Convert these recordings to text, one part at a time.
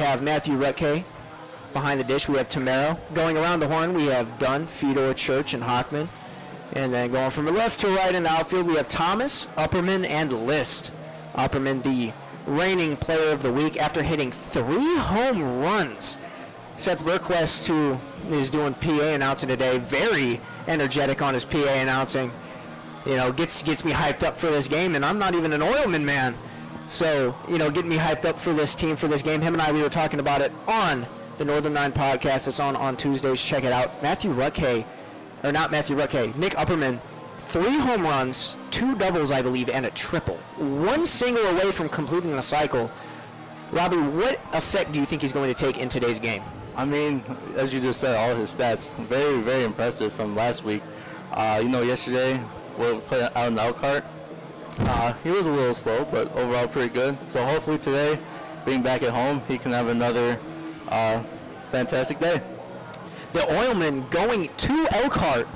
have Matthew Rutke behind the dish. We have Tamaro. Going around the horn, we have Dunn, Fedor, Church, and Hockman. And then going from the left to right in the outfield, we have Thomas, Upperman, and List. Upperman, the reigning player of the week after hitting 3 home runs. Seth Burquest, who is doing PA announcing today, very energetic on his PA announcing. You know, gets me hyped up for this game, and I'm not even an Oilman man. So, you know, getting me hyped up for this team, for this game. Him and I, we were talking about it on the Northern 9 podcast. It's on Tuesdays. Check it out. Nick Upperman, 3 home runs, 2 doubles, I believe, and a triple. 1 single away from completing a cycle. Robbie, what effect do you think he's going to take in today's game? I mean, as you just said, all his stats, very, very impressive from last week. Yesterday, we played out in the Elkhart. He was a little slow, but overall pretty good. So hopefully today, being back at home, he can have another fantastic day. The Oilmen going to Elkhart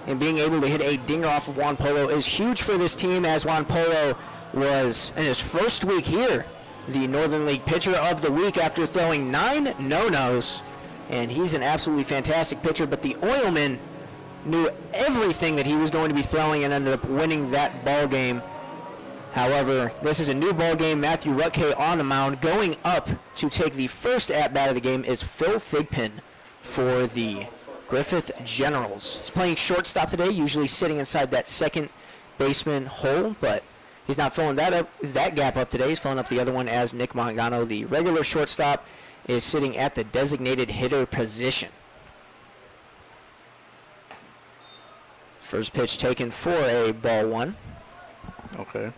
and being able to hit a dinger off of Juan Polo is huge for this team, as Juan Polo was, in his first week here, the Northern League Pitcher of the Week after throwing 9 no-nos. And he's an absolutely fantastic pitcher, but the Oilmen knew everything that he was going to be throwing and ended up winning that ball game. However, this is a new ball game. Matthew Rutke on the mound. Going up to take the first at-bat of the game is Phil Thigpen for the Griffith Generals. He's playing shortstop today, usually sitting inside that second baseman hole, but he's not filling that gap up today. He's filling up the other one, as Nick Mangano, the regular shortstop, is sitting at the designated hitter position. First pitch taken for a ball 1. Okay.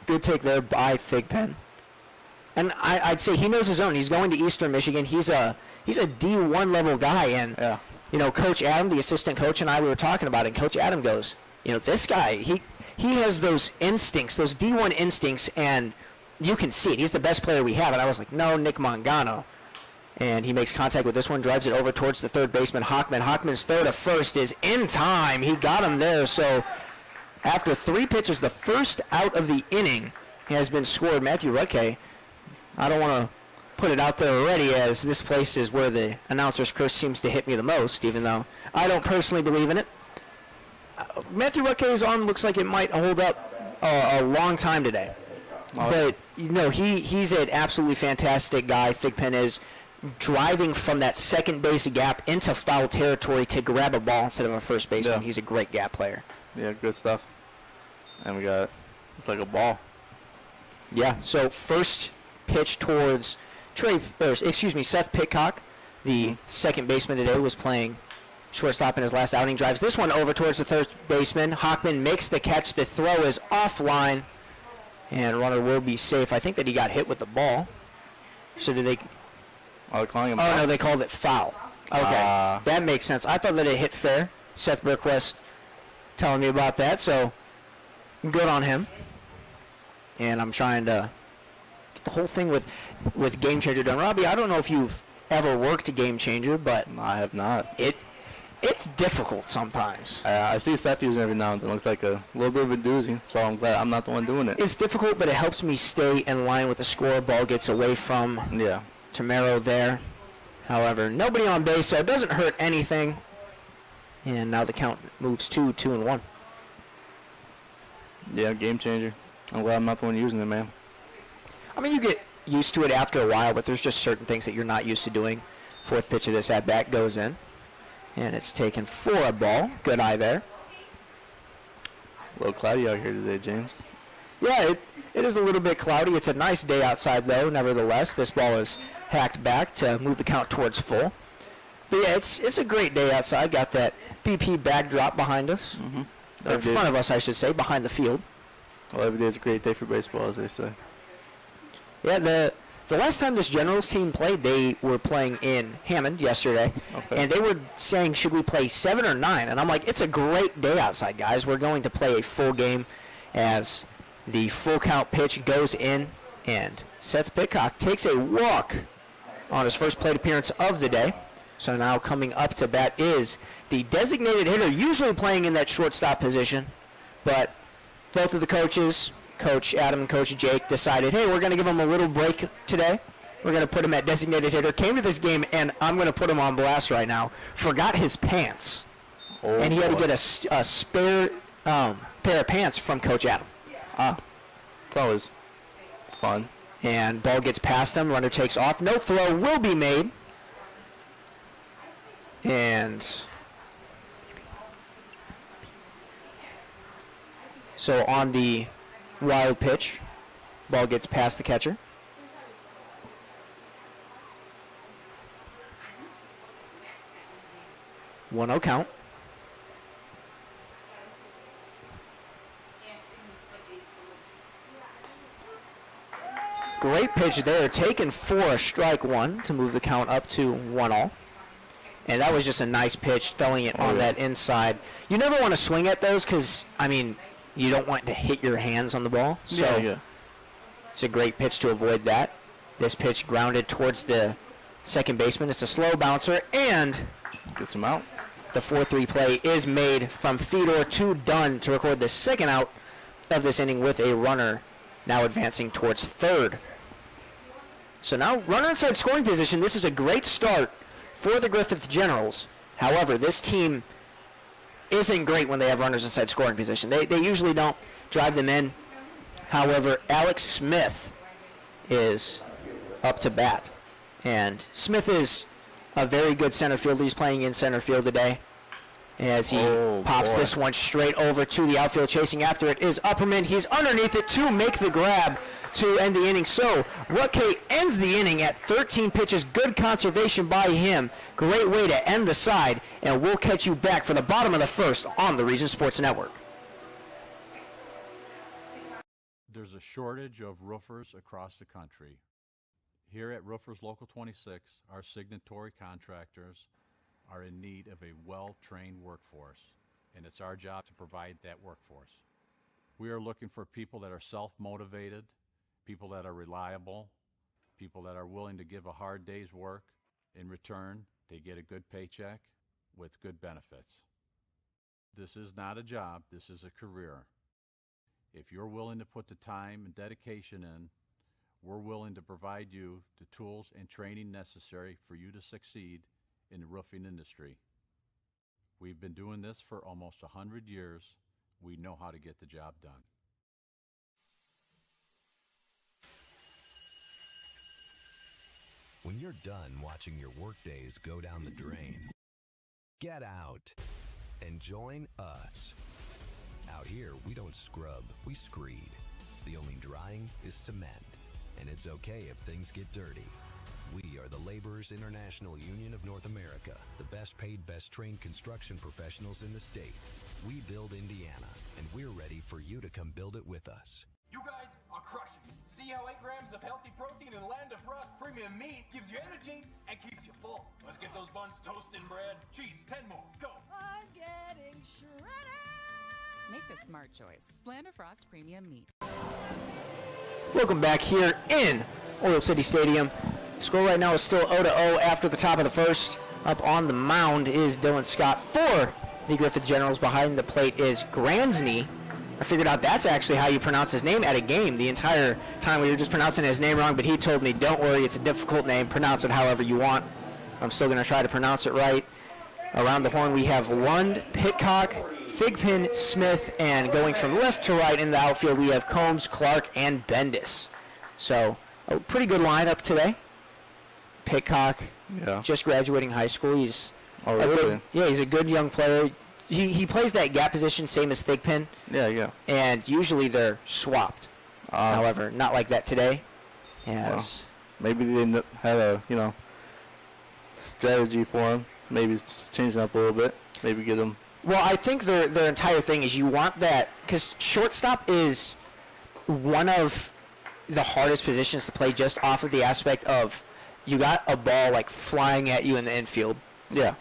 Good take there by Thigpen. And I'd say he knows his own. He's going to Eastern Michigan. He's a D1 level guy. And, you know, Coach Adam, the assistant coach, and I, we were talking about it. And Coach Adam goes, you know, this guy, he has those instincts, those D1 instincts, and you can see it. He's the best player we have. And I was like, no, Nick Mangano. And he makes contact with this one, drives it over towards the third baseman, Hockman. Hockman's throw to first is in time. He got him there. So after 3 pitches, the first out of the inning has been scored. Matthew Rutke, I don't want to put it out there already, as this place is where the announcer's curse seems to hit me the most, even though I don't personally believe in it. Matthew Rutke's arm looks like it might hold up a long time today. But, you know, he's an absolutely fantastic guy. Thigpen is driving from that second base gap into foul territory to grab a ball instead of a first baseman. Yeah. He's a great gap player. Yeah, good stuff. And we got, it's like a ball. Yeah, so first pitch towards Seth Pitcock, the second baseman today, was playing shortstop in his last outing. Drives this one over towards the third baseman. Hockman makes the catch. The throw is offline, and runner will be safe. I think that he got hit with the ball. So did they? Oh, calling him. Oh, no, they called it foul. Okay, that makes sense. I thought that it hit fair. Seth Burquest telling me about that, so good on him. And I'm trying to get the whole thing with Game Changer done. Robbie, I don't know if you've ever worked a Game Changer, but I have not. It's difficult sometimes. I see Seth using it every now and then. It looks like a little bit of a doozy, so I'm glad I'm not the one doing it. It's difficult, but it helps me stay in line with the score. Ball gets away from Tamaro there. However, nobody on base, so it doesn't hurt anything. And now the count moves to 2-1. Yeah, Game Changer. I'm glad I'm not the one using it, man. I mean, you get used to it after a while, but there's just certain things that you're not used to doing. Fourth pitch of this at-bat goes in. And it's taken for a ball. Good eye there. A little cloudy out here today, James. Yeah, it is a little bit cloudy. It's a nice day outside, though, nevertheless. This ball is hacked back to move the count towards full. But, yeah, it's a great day outside. Got that BP backdrop behind us. Mm-hmm. In front of us, I should say, behind the field. Well, every day is a great day for baseball, as they say. Yeah, the last time this Generals team played, they were playing in Hammond yesterday. Okay. And they were saying, should we play 7 or 9? And I'm like, it's a great day outside, guys. We're going to play a full game as the full count pitch goes in. And Seth Pitcock takes a walk on his first plate appearance of the day. So now coming up to bat is the designated hitter, usually playing in that shortstop position. But both of the coaches Coach Adam and Coach Jake decided, hey, we're going to give him a little break today. We're going to put him at designated hitter. Came to this game, and I'm going to put him on blast right now. Forgot his pants. Oh, and he had to boy. get a spare pair of pants from Coach Adam. It's always fun. And ball gets past him. Runner takes off. No throw will be made. And so on the wild pitch, ball gets past the catcher. One 0 count. Great pitch there, taken for a strike one to move the count up to 1-0. And that was just a nice pitch, throwing it on that inside. You never want to swing at those because, I mean, you don't want to hit your hands on the ball. So it's a great pitch to avoid that. This pitch grounded towards the second baseman. It's a slow bouncer, and Gets him out. the 4-3 play is made from Fedor to Dunn to record the second out of this inning with a runner now advancing towards third. So now runner inside scoring position. This is a great start for the Griffith Generals. However, this team isn't great when they have runners inside scoring position. They usually don't drive them in. However, Alex Smith is up to bat. And Smith is a very good center fielder. He's playing in center field today as he pops this one straight over to the outfield. Chasing after it is Upperman. He's underneath it to make the grab to end the inning. So Rutke ends the inning at 13 pitches. Good conservation by him. Great way to end the side. And we'll catch you back for the bottom of the first on the Region Sports Network. There's a shortage of roofers across the country. Here at Roofers Local 26, our signatory contractors are in need of a well-trained workforce, and it's our job to provide that workforce. We are looking for people that are self-motivated, people that are reliable, people that are willing to give a hard day's work. In return, they get a good paycheck with good benefits. This is not a job, this is a career. If you're willing to put the time and dedication in, we're willing to provide you the tools and training necessary for you to succeed in the roofing industry. We've been doing this for almost 100 years. We know how to get the job done. When you're done watching your workdays go down the drain, get out and join us. Out here, we don't scrub, we screed. The only drying is cement, and it's okay if things get dirty. We are the Laborers International Union of North America, the best paid, best trained construction professionals in the state. We build Indiana, and we're ready for you to come build it with us. You guys are crushing it. See how 8 grams of healthy protein in Land of Frost premium meat gives you energy and keeps you full. Let's get those buns toasted, bread. Cheese, 10 more. Go. I'm getting shredded. Make the smart choice. Land of Frost Premium Meat. Welcome back here in Oil City Stadium. Score right now is still 0-0 after the top of the first. Up on the mound is Dylan Scott for the Griffith Generals. Behind the plate is Gransny. I figured out that's actually how you pronounce his name at a game. The entire time we were just pronouncing his name wrong, but he told me, don't worry, it's a difficult name. Pronounce it however you want. I'm still going to try to pronounce it right. Around the horn we have Lund, Pitcock, Thigpen, Smith, and going from left to right in the outfield we have Combs, Clark, and Bendis. So a pretty good lineup today. Pitcock, just graduating high school. He's he's a good young player. He plays that gap position same as Thigpen. Yeah. And usually they're swapped. However, not like that today. Yes. Well, maybe they didn't have a strategy for him. Maybe it's changing up a little bit. Maybe get him. Well, I think their entire thing is you want that, because shortstop is one of the hardest positions to play just off of the aspect of you got a ball like flying at you in the infield. Yeah.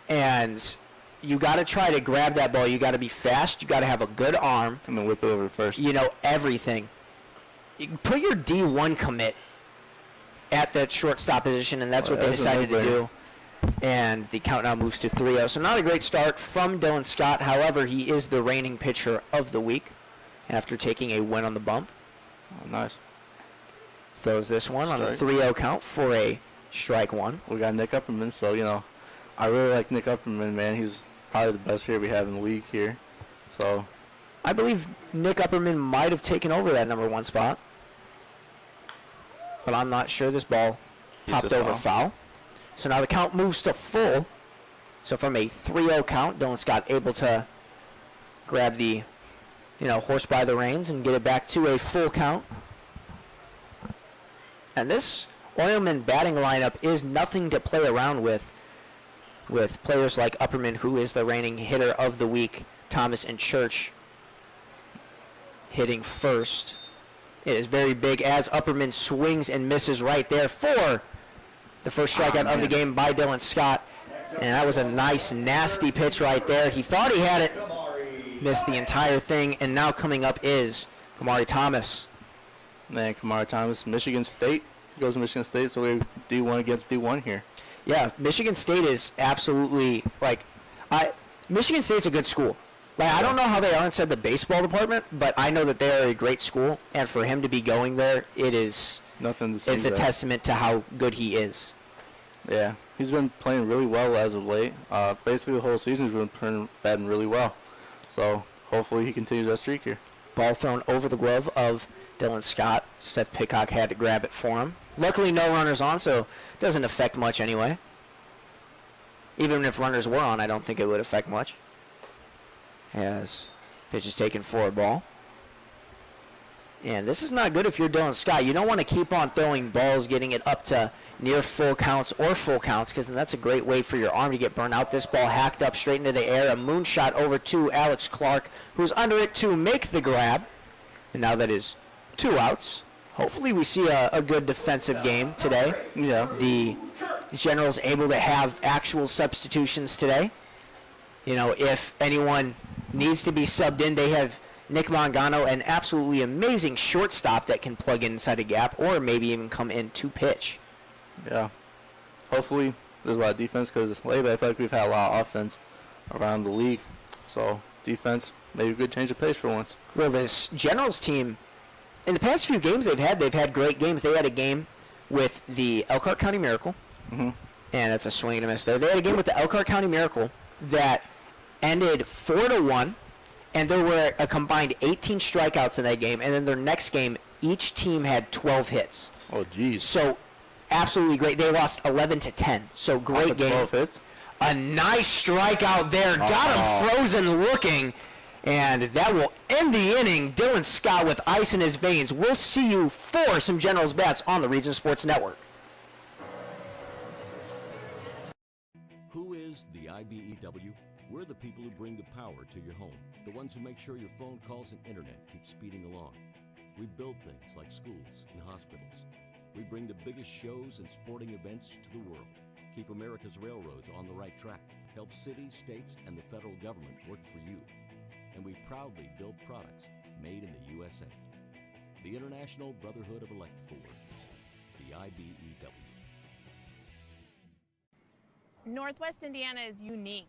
And you got to try to grab that ball. You got to be fast. You got to have a good arm. And then whip it over first. You know, everything. You put your D1 commit at that shortstop position, and that's what they decided to do. And the count now moves to 3-0. So not a great start from Dylan Scott. However, he is the reigning pitcher of the week. after taking a win on the bump. Oh, nice. Throws this one on a 3-0 count for a strike one. We got Nick Upperman, so, you know, I really like Nick Upperman, man. He's probably the best hitter we have in the league here. So I believe Nick Upperman might have taken over that number 1 spot, but I'm not sure. This ball popped over foul. So now the count moves to full. So from a 3-0 count, Dylan Scott able to grab the, horse by the reins and get it back to a full count. And this Oilman batting lineup is nothing to play around with players like Upperman, who is the reigning hitter of the week, Thomas and Church hitting first. It is very big as Upperman swings and misses right there for the first strikeout of the game by Dylan Scott. And that was a nice, nasty pitch right there. He thought he had it, missed the entire thing, and now coming up is Kamari Thomas. Man, Kamari Thomas, Michigan State. He goes to Michigan State, so we're D1 against D1 here. Yeah, Michigan State is absolutely, Michigan State's a good school. I don't know how they are inside the baseball department, but I know that they are a great school, and for him to be going there, it's a testament to how good he is. Yeah, he's been playing really well as of late. Basically, the whole season he's been batting really well. So hopefully he continues that streak here. Ball thrown over the glove of Dylan Scott. Seth Pickock had to grab it for him. Luckily, no runners on, so it doesn't affect much anyway. Even if runners were on, I don't think it would affect much. As pitch is taken for a ball. And this is not good if you're Dylan Scott. You don't want to keep on throwing balls, getting it up to near full counts or full counts, because then that's a great way for your arm to get burnt out. This ball hacked up straight into the air. A moonshot over to Alex Clark, who's under it to make the grab. And now that is 2 outs. Hopefully we see a good defensive game today. Yeah. The Generals able to have actual substitutions today. If anyone needs to be subbed in, they have Nick Mangano, an absolutely amazing shortstop that can plug in inside a gap or maybe even come in to pitch. Yeah. Hopefully there's a lot of defense, because lately I feel like we've had a lot of offense around the league. So defense, maybe a good change of pace for once. Well, this Generals team, in the past few games they've had great games. They had a game with the Elkhart County Miracle, and that's a swing and a miss there. They had a game with the Elkhart County Miracle that ended 4-1, and there were a combined 18 strikeouts in that game. And then their next game, each team had 12 hits. Oh, geez. So absolutely great. They lost 11-10. So great game. 12 hits. A nice strikeout there. Got him frozen looking. And that will end the inning. Dylan Scott with ice in his veins. We'll see you for some Generals bats on the Region Sports Network. Who is the IBEW? We're the people who bring the power to your home. The ones who make sure your phone calls and internet keep speeding along. We build things like schools and hospitals. We bring the biggest shows and sporting events to the world. Keep America's railroads on the right track. Help cities, states, and the federal government work for you. And we proudly build products made in the USA. The International Brotherhood of Electrical Workers, the IBEW. Northwest Indiana is unique.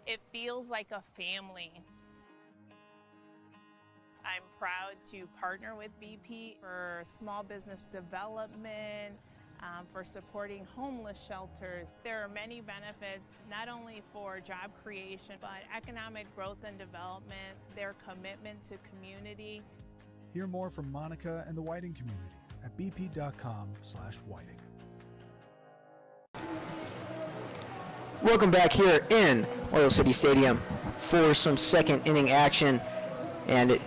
It feels like a family. I'm proud to partner with BP for small business development, for supporting homeless shelters. There are many benefits, not only for job creation, but economic growth and development, their commitment to community. Hear more from Monica and the Whiting community at bp.com/whiting. Welcome back here in Oil City Stadium for some second inning action. And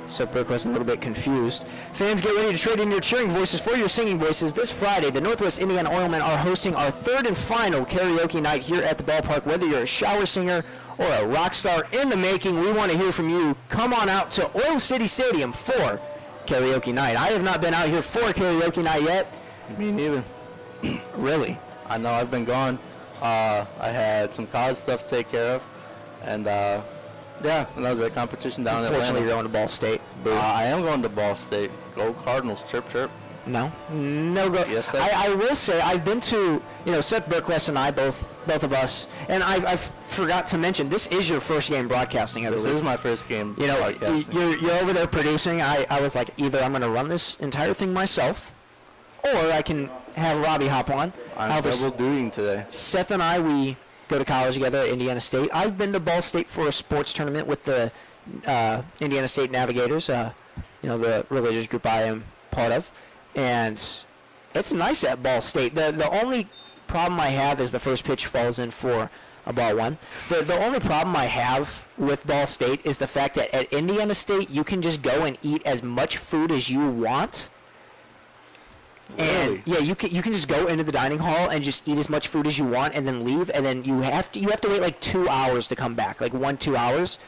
Seth Burke was a little bit confused. Fans, get ready to trade in your cheering voices for your singing voices. This Friday, the Northwest Indiana Oilmen are hosting our third and final karaoke night here at the ballpark. Whether you're a shower singer or a rock star in the making, we want to hear from you. Come on out to Oil City Stadium for karaoke night. I have not been out here for karaoke night yet. Me neither. Really? I know, I've been gone. I had some college stuff to take care of, and yeah, and that was a competition down in Atlanta. Unfortunately, you're going to Ball State. I am going to Ball State. Go Cardinals, chirp, chirp. No go. Yes, sir. I will say I've been to, Seth Burquest and I, both of us, and I forgot to mention, this is your first game broadcasting, I believe. This is my first game broadcasting. You're over there producing. I was like, either I'm going to run this entire thing myself, or I can have Robbie hop on. I'm double dutying today. Seth and I, we go to college together at Indiana State. I've been to Ball State for a sports tournament with the Indiana State Navigators, the religious group I am part of. And it's nice at Ball State. The only problem I have is the first pitch falls in for a ball one. The only problem I have with Ball State is the fact that at Indiana State, you can just go and eat as much food as you want. And yeah, you can just go into the dining hall and just eat as much food as you want and then leave, and then you have to wait like 2 hours to come back, like 2 hours.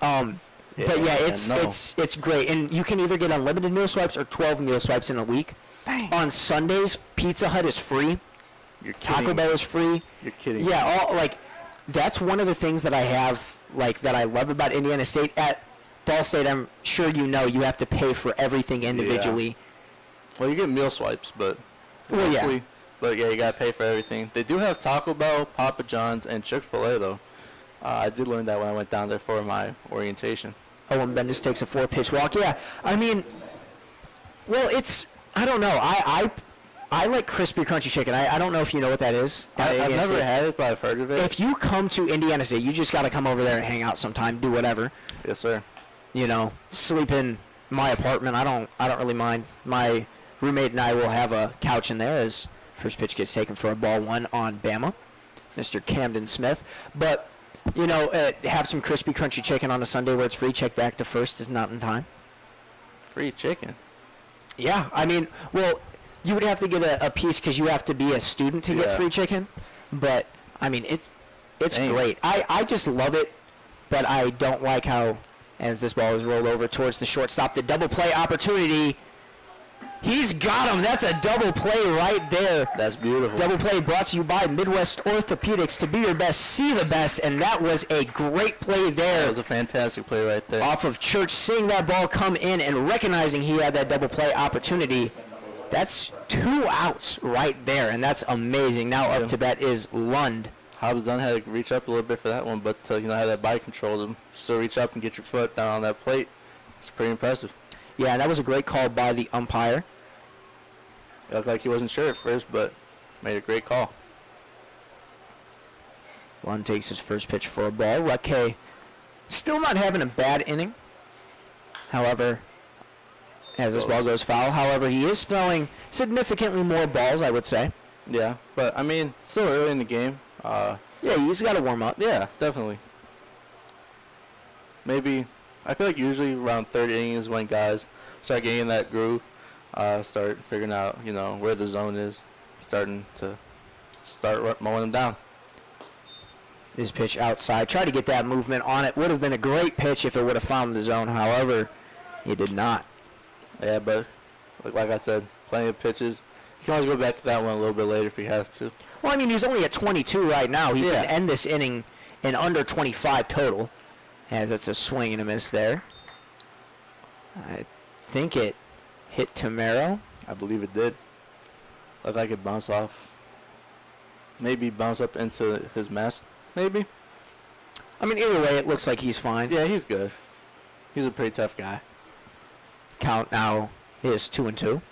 But yeah, it's great, and you can either get unlimited meal swipes or 12 meal swipes in a week. Dang. On Sundays, Pizza Hut is free. You're kidding. Taco Bell is free. You're kidding. Yeah, that's one of the things that I have that I love about Indiana State. At Ball State, I'm sure you have to pay for everything individually. Yeah. Well, you get meal swipes, but yeah, you gotta pay for everything. They do have Taco Bell, Papa John's, and Chick-fil-A though. I did learn that when I went down there for my orientation. Oh, and Bendis takes a 4-pitch walk. Yeah, I mean, well, I don't know. I like crispy, crunchy chicken. I don't know if you know what that is. I've never had it, but I've heard of it. If you come to Indiana State, you just got to come over there and hang out sometime, do whatever. Yes, sir. Sleep in my apartment. I don't really mind. My roommate and I will have a couch in there as first pitch gets taken for a ball one on Bama, Mr. Camden Smith. But have some crispy, crunchy chicken on a Sunday where it's free. Check back to first is not in time. Free chicken? Yeah. I mean, well, you would have to get a piece because you have to be a student to get free chicken. But, I mean, it's great. I just love it, but I don't like how, as this ball is rolled over towards the shortstop, the double play opportunity. He's got him. That's a double play right there. That's beautiful. Double play brought to you by Midwest Orthopedics. To be your best, see the best. And that was a great play there. That was a fantastic play right there. Off of Church, seeing that ball come in and recognizing he had that double play opportunity. That's 2 outs right there, and that's amazing. Now up to bat is Lund. Hobbs Dunn had to reach up a little bit for that one, but have that body control to still reach up and get your foot down on that plate. It's pretty impressive. Yeah, that was a great call by the umpire. It looked like he wasn't sure at first, but made a great call. Lund takes his first pitch for a ball. Rutke still not having a bad inning. However, as this ball goes foul, he is throwing significantly more balls, I would say. Yeah, but, I mean, still early in the game. Yeah, he's got to warm up. Yeah, definitely. Maybe, I feel like usually around third inning is when guys start getting in that groove, start figuring out, where the zone is, start mowing them down. This pitch outside, try to get that movement on it. Would have been a great pitch if it would have found the zone. However, it did not. Yeah, but like I said, plenty of pitches. You can always go back to that one a little bit later if he has to. Well, I mean, he's only at 22 right now. He can end this inning in under 25 total. As that's a swing and a miss there. I think it hit Tamero. I believe it did. Looked like it bounced off. Maybe bounce up into his mask. Maybe. I mean, either way, it looks like he's fine. Yeah, he's good. He's a pretty tough guy. Count now is 2-2.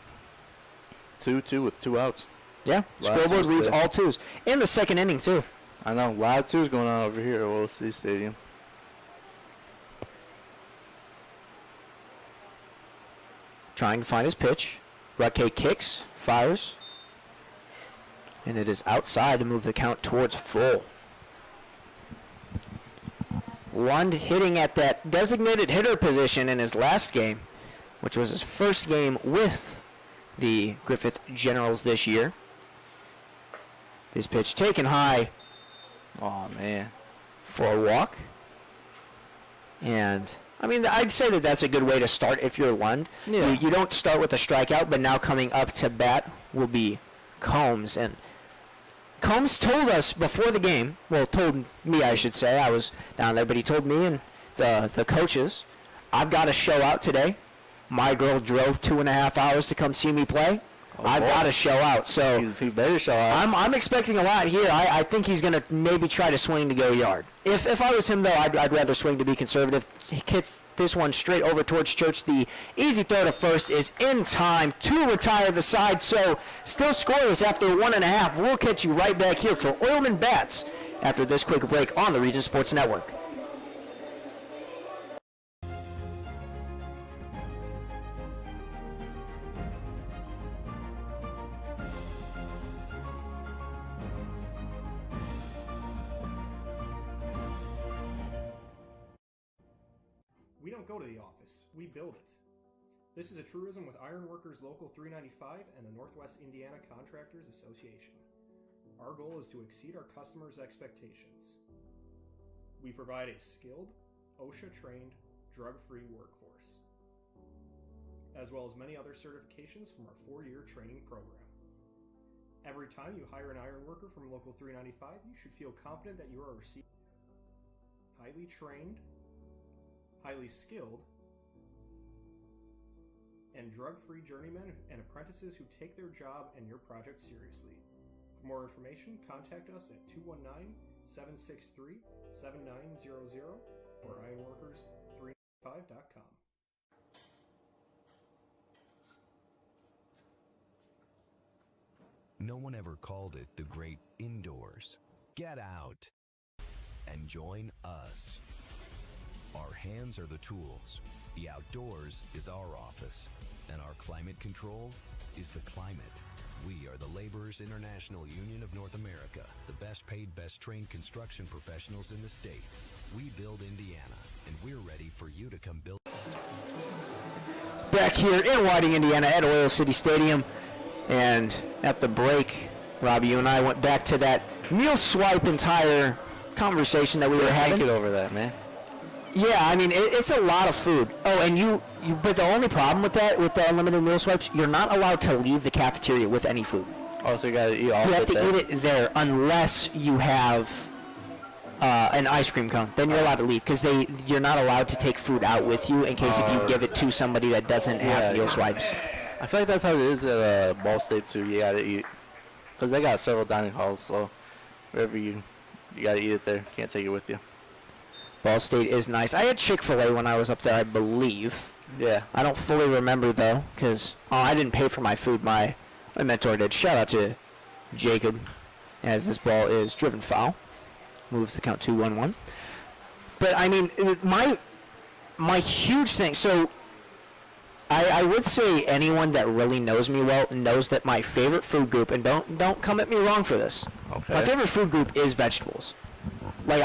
2-2 with 2 outs. Yeah, scoreboard reads all twos. In the second inning, too. I know, a lot of twos going on over here at World City Stadium. Trying to find his pitch. Rutke kicks, fires. And it is outside to move the count towards full. Lund hitting at that designated hitter position in his last game, which was his first game with the Griffith Generals this year. This pitch taken high. Oh, man. For a walk. And, I mean, I'd say that that's a good way to start if you're Lund. Yeah. You don't start with a strikeout, but now coming up to bat will be Combs. And Combs told us before the game, well, told me, I should say, I was down there, but he told me and the coaches, I've got to show out today. My girl drove 2.5 hours to come see me play. I've got to show out. So he better show out. I'm expecting a lot here. I think he's going to maybe try to swing to go yard. If I was him, though, I'd rather swing to be conservative. He gets this one straight over towards Church. The easy throw to first is in time to retire the side. So still scoreless after 1.5. We'll catch you right back here for Oilmen Bats after this quick break on the Region Sports Network. We don't go to the office, we build it. This is a truism with Ironworkers Local 395 and the Northwest Indiana Contractors Association. Our goal is to exceed our customers' expectations. We provide a skilled, OSHA-trained, drug-free workforce, as well as many other certifications from our 4-year training program. Every time you hire an ironworker from Local 395, you should feel confident that you are receiving highly trained, highly skilled, and drug-free journeymen and apprentices who take their job and your project seriously. For more information, contact us at 219-763-7900 or ironworkers395.com. No one ever called it the great indoors. Get out and join us. Our hands are the tools. The outdoors is our office. And our climate control is the climate. We are the Laborers International Union of North America, the best paid, best trained construction professionals in the state. We build Indiana, and we're ready for you to come build. Back here in Whiting, Indiana at Oil City Stadium. And at the break, Robbie, you and I went back to that meal swipe entire conversation that we were having. Get over that, man. Yeah, I mean, it's a lot of food. Oh, and but the only problem with that, with the unlimited meal swipes, you're not allowed to leave the cafeteria with any food. Oh, so you got to eat all of it. You have to eat it there unless you have an ice cream cone. Then you're allowed to leave because you're not allowed to take food out with you in case if you give it to somebody that doesn't have meal swipes. I feel like that's how it is at Ball State too. You got to eat because they got several dining halls, so wherever you got to eat it there. Can't take it with you. Ball State is nice. I had Chick-fil-A when I was up there, I believe. Yeah. I don't fully remember, though, because I didn't pay for my food. My mentor did. Shout out to Jacob, as this ball is driven foul. Moves the count 2-1-1. But, I mean, my huge thing, so I would say anyone that really knows me well knows that my favorite food group, and don't come at me wrong for this, okay. My favorite food group is vegetables. Like,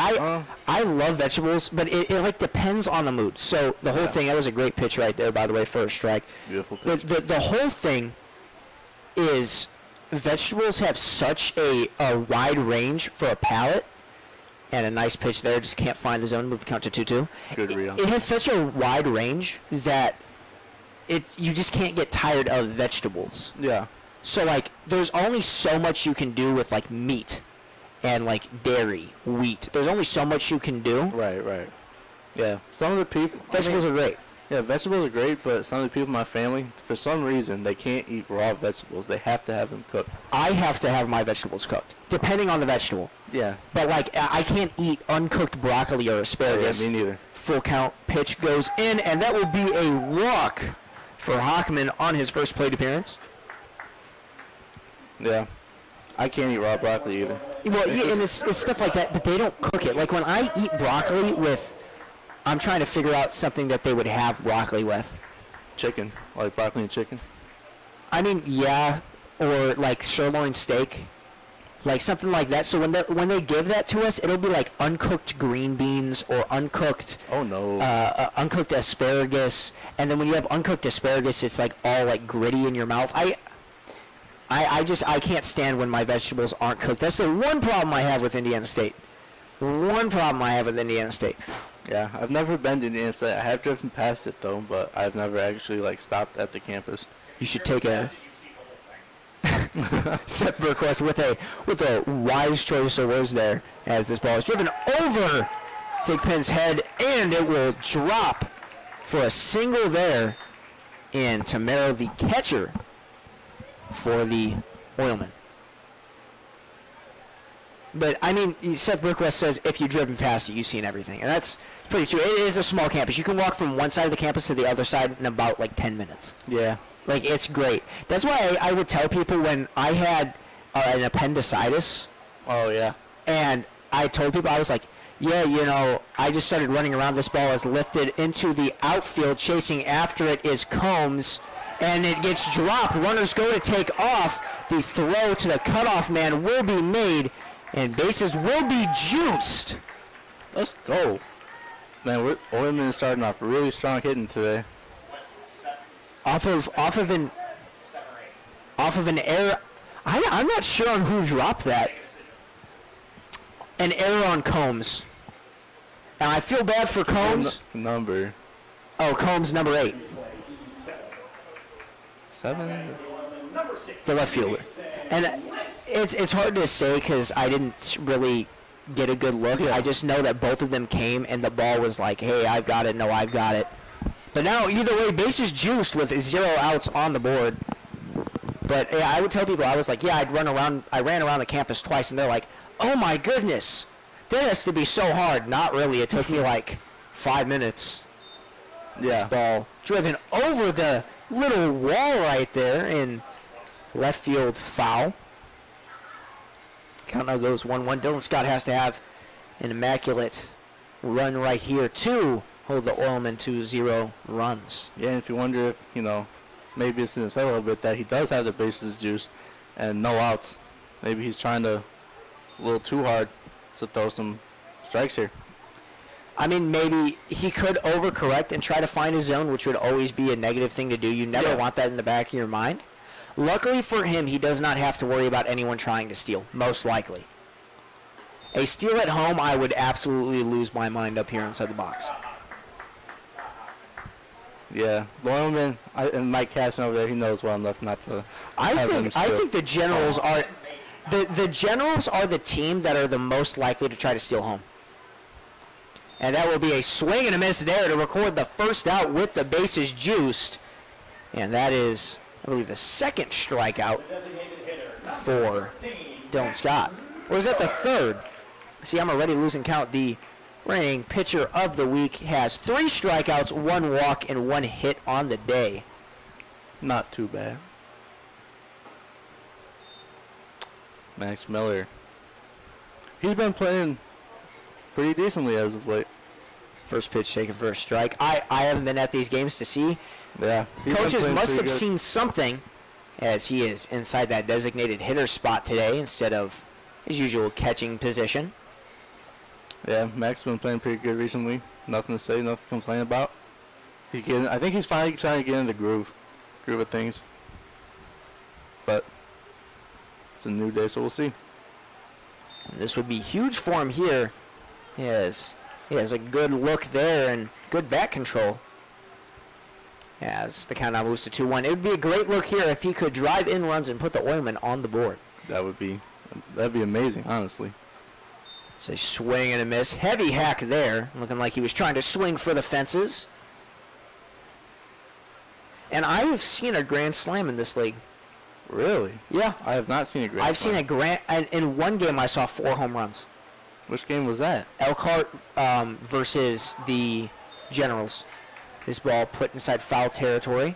I love vegetables, but it like depends on the mood. So the whole thing, that was a great pitch right there, by the way, first strike. Beautiful pitch. The whole thing is vegetables have such a wide range for a palate, and a nice pitch there, just can't find the zone, move the count to 2-2. Good read. It has such a wide range that you just can't get tired of vegetables. Yeah. So, like, there's only so much you can do with, like, meat. And like dairy, wheat. There's only so much you can do. Right. Yeah. Some of the people. Vegetables are great. Yeah, vegetables are great, but some of the people in my family, for some reason, they can't eat raw vegetables. They have to have them cooked. I have to have my vegetables cooked, depending on the vegetable. Yeah. But like, I can't eat uncooked broccoli or asparagus. Yeah, me neither. Full count, pitch goes in, and that will be a walk for Hockman on his first plate appearance. Yeah. I can't eat raw broccoli either. Well, yeah, and it's stuff like that, but they don't cook it. Like when I eat broccoli with, I'm trying to figure out something that they would have broccoli with. Chicken, like broccoli and chicken. I mean, yeah, or like sirloin steak, like something like that. So when they give that to us, it'll be like uncooked green beans or uncooked. Oh no. Uncooked asparagus, and then when you have uncooked asparagus, it's like all like gritty in your mouth. I can't stand when my vegetables aren't cooked. That's the one problem I have with Indiana State. Yeah, I've never been to Indiana State. I have driven past it though, but I've never actually like stopped at the campus. You should take a Seth Burquest with a wise choice of words there, as this ball is driven over Thigpen's head, and it will drop for a single there. And Tamero, the catcher for the Oilmen. But, I mean, Seth Brookwest says if you've driven past it, you've seen everything. And that's pretty true. It is a small campus. You can walk from one side of the campus to the other side in about, 10 minutes. Yeah. It's great. That's why I would tell people when I had an appendicitis. Oh, yeah. And I told people, I was like, yeah, I just started running around. This ball is lifted into the outfield. Chasing after it is Combs. And it gets dropped. Runners go to take off. The throw to the cutoff man will be made. And bases will be juiced. Let's go. Man, Oilmen is starting off really strong hitting today. Off of an error. I'm not sure on who dropped that. An error on Combs. And I feel bad for Combs. Number. Oh, Combs, number 8. 7? The left fielder. And it's hard to say because I didn't really get a good look. Yeah. I just know that both of them came and the ball was like, hey, I've got it. No, I've got it. But now, either way, bases juiced with 0 outs on the board. But yeah, I would tell people, I was like, yeah, I ran around the campus twice, and they're like, oh my goodness, that has to be so hard. Not really. It took me 5 minutes. Yeah. This ball driven over the little wall right there in left field foul. Count now goes 1-1. Dylan Scott has to have an immaculate run right here to hold the Oilmen to 0 runs. Yeah, and if you wonder if, maybe it's in his head a little bit that he does have the bases juice and no outs. Maybe he's trying to a little too hard to throw some strikes here. I mean, maybe he could overcorrect and try to find a zone, which would always be a negative thing to do. You never want that in the back of your mind. Luckily for him, he does not have to worry about anyone trying to steal, most likely. A steal at home, I would absolutely lose my mind up here inside the box. Yeah, the Oilmen, and Mike Casson over there, he knows well enough not to. I think the Generals are the Generals are the team that are the most likely to try to steal home. And that will be a swing and a miss there to record the first out with the bases juiced. And that is, I believe, the second strikeout for Dylan Scott. Or is that the third? See, I'm already losing count. The reigning pitcher of the week has 3 strikeouts, 1 walk, and 1 hit on the day. Not too bad. Max Miller. He's been playing pretty decently as of late. First pitch taken for a strike. I haven't been at these games to see. Yeah. Coaches must have seen something, as he is inside that designated hitter spot today instead of his usual catching position. Yeah, Max has been playing pretty good recently. Nothing to say, nothing to complain about. I think he's finally trying to get in the groove of things. But it's a new day, so we'll see. And this would be huge for him here. He has a good look there and good bat control. As the count now moves to 2-1. It would be a great look here if he could drive in runs and put the Oilmen on the board. That'd be amazing, honestly. It's a swing and a miss. Heavy hack there. Looking like he was trying to swing for the fences. And I have seen a grand slam in this league. Really? Yeah. I have not seen a grand slam. I've seen in one game I saw 4 home runs. Which game was that? Elkhart versus the Generals. This ball put inside foul territory.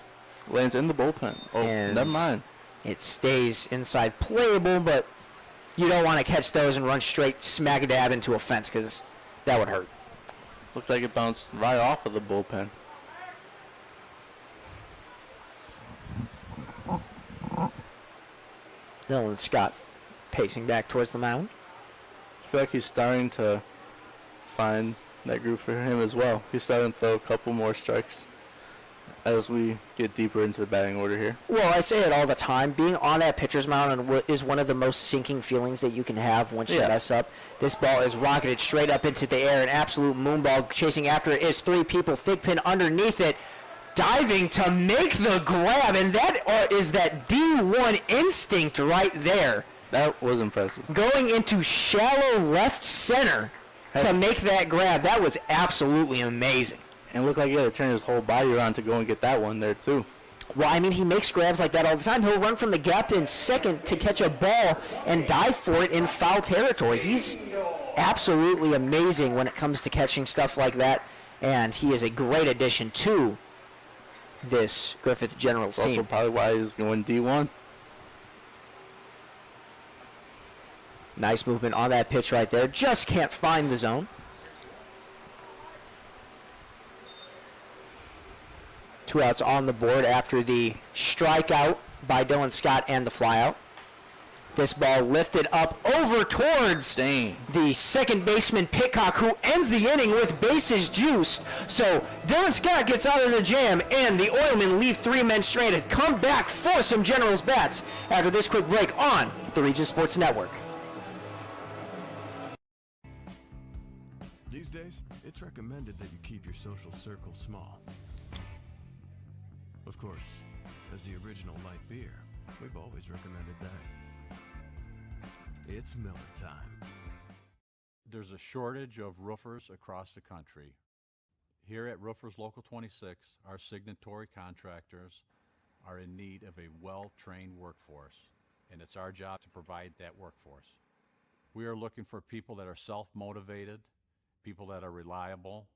Lands in the bullpen. Oh, and never mind. It stays inside playable, but you don't want to catch those and run straight smack dab into a fence because that would hurt. Looks like it bounced right off of the bullpen. Dylan Scott pacing back towards the mound. I feel like he's starting to find that groove for him as well. He's starting to throw a couple more strikes as we get deeper into the batting order here. Well, I say it all the time. Being on that pitcher's mound is one of the most sinking feelings that you can have once you mess up. This ball is rocketed straight up into the air. An absolute moonball. Chasing after it is 3 people. Thigpen underneath it. Diving to make the grab. And that is that D1 instinct right there. That was impressive. Going into shallow left center to make that grab. That was absolutely amazing. And it looked like he had to turn his whole body around to go and get that one there, too. Well, I mean, he makes grabs like that all the time. He'll run from the gap in second to catch a ball and dive for it in foul territory. He's absolutely amazing when it comes to catching stuff like that, and he is a great addition to this Griffith Generals team. Also probably why he's going D1. Nice movement on that pitch right there. Just can't find the zone. 2 outs on the board after the strikeout by Dylan Scott and the flyout. This ball lifted up over towards the second baseman Pitcock, who ends the inning with bases juiced. So Dylan Scott gets out of the jam, and the Oilmen leave 3 men stranded. Come back for some Generals bats after this quick break on the Region Sports Network. These days, it's recommended that you keep your social circle small. Of course, as the original light beer, we've always recommended that. It's Miller time. There's a shortage of roofers across the country. Here at Roofers Local 26, our signatory contractors are in need of a well-trained workforce, and it's our job to provide that workforce. We are looking for people that are self-motivated, people that are reliable,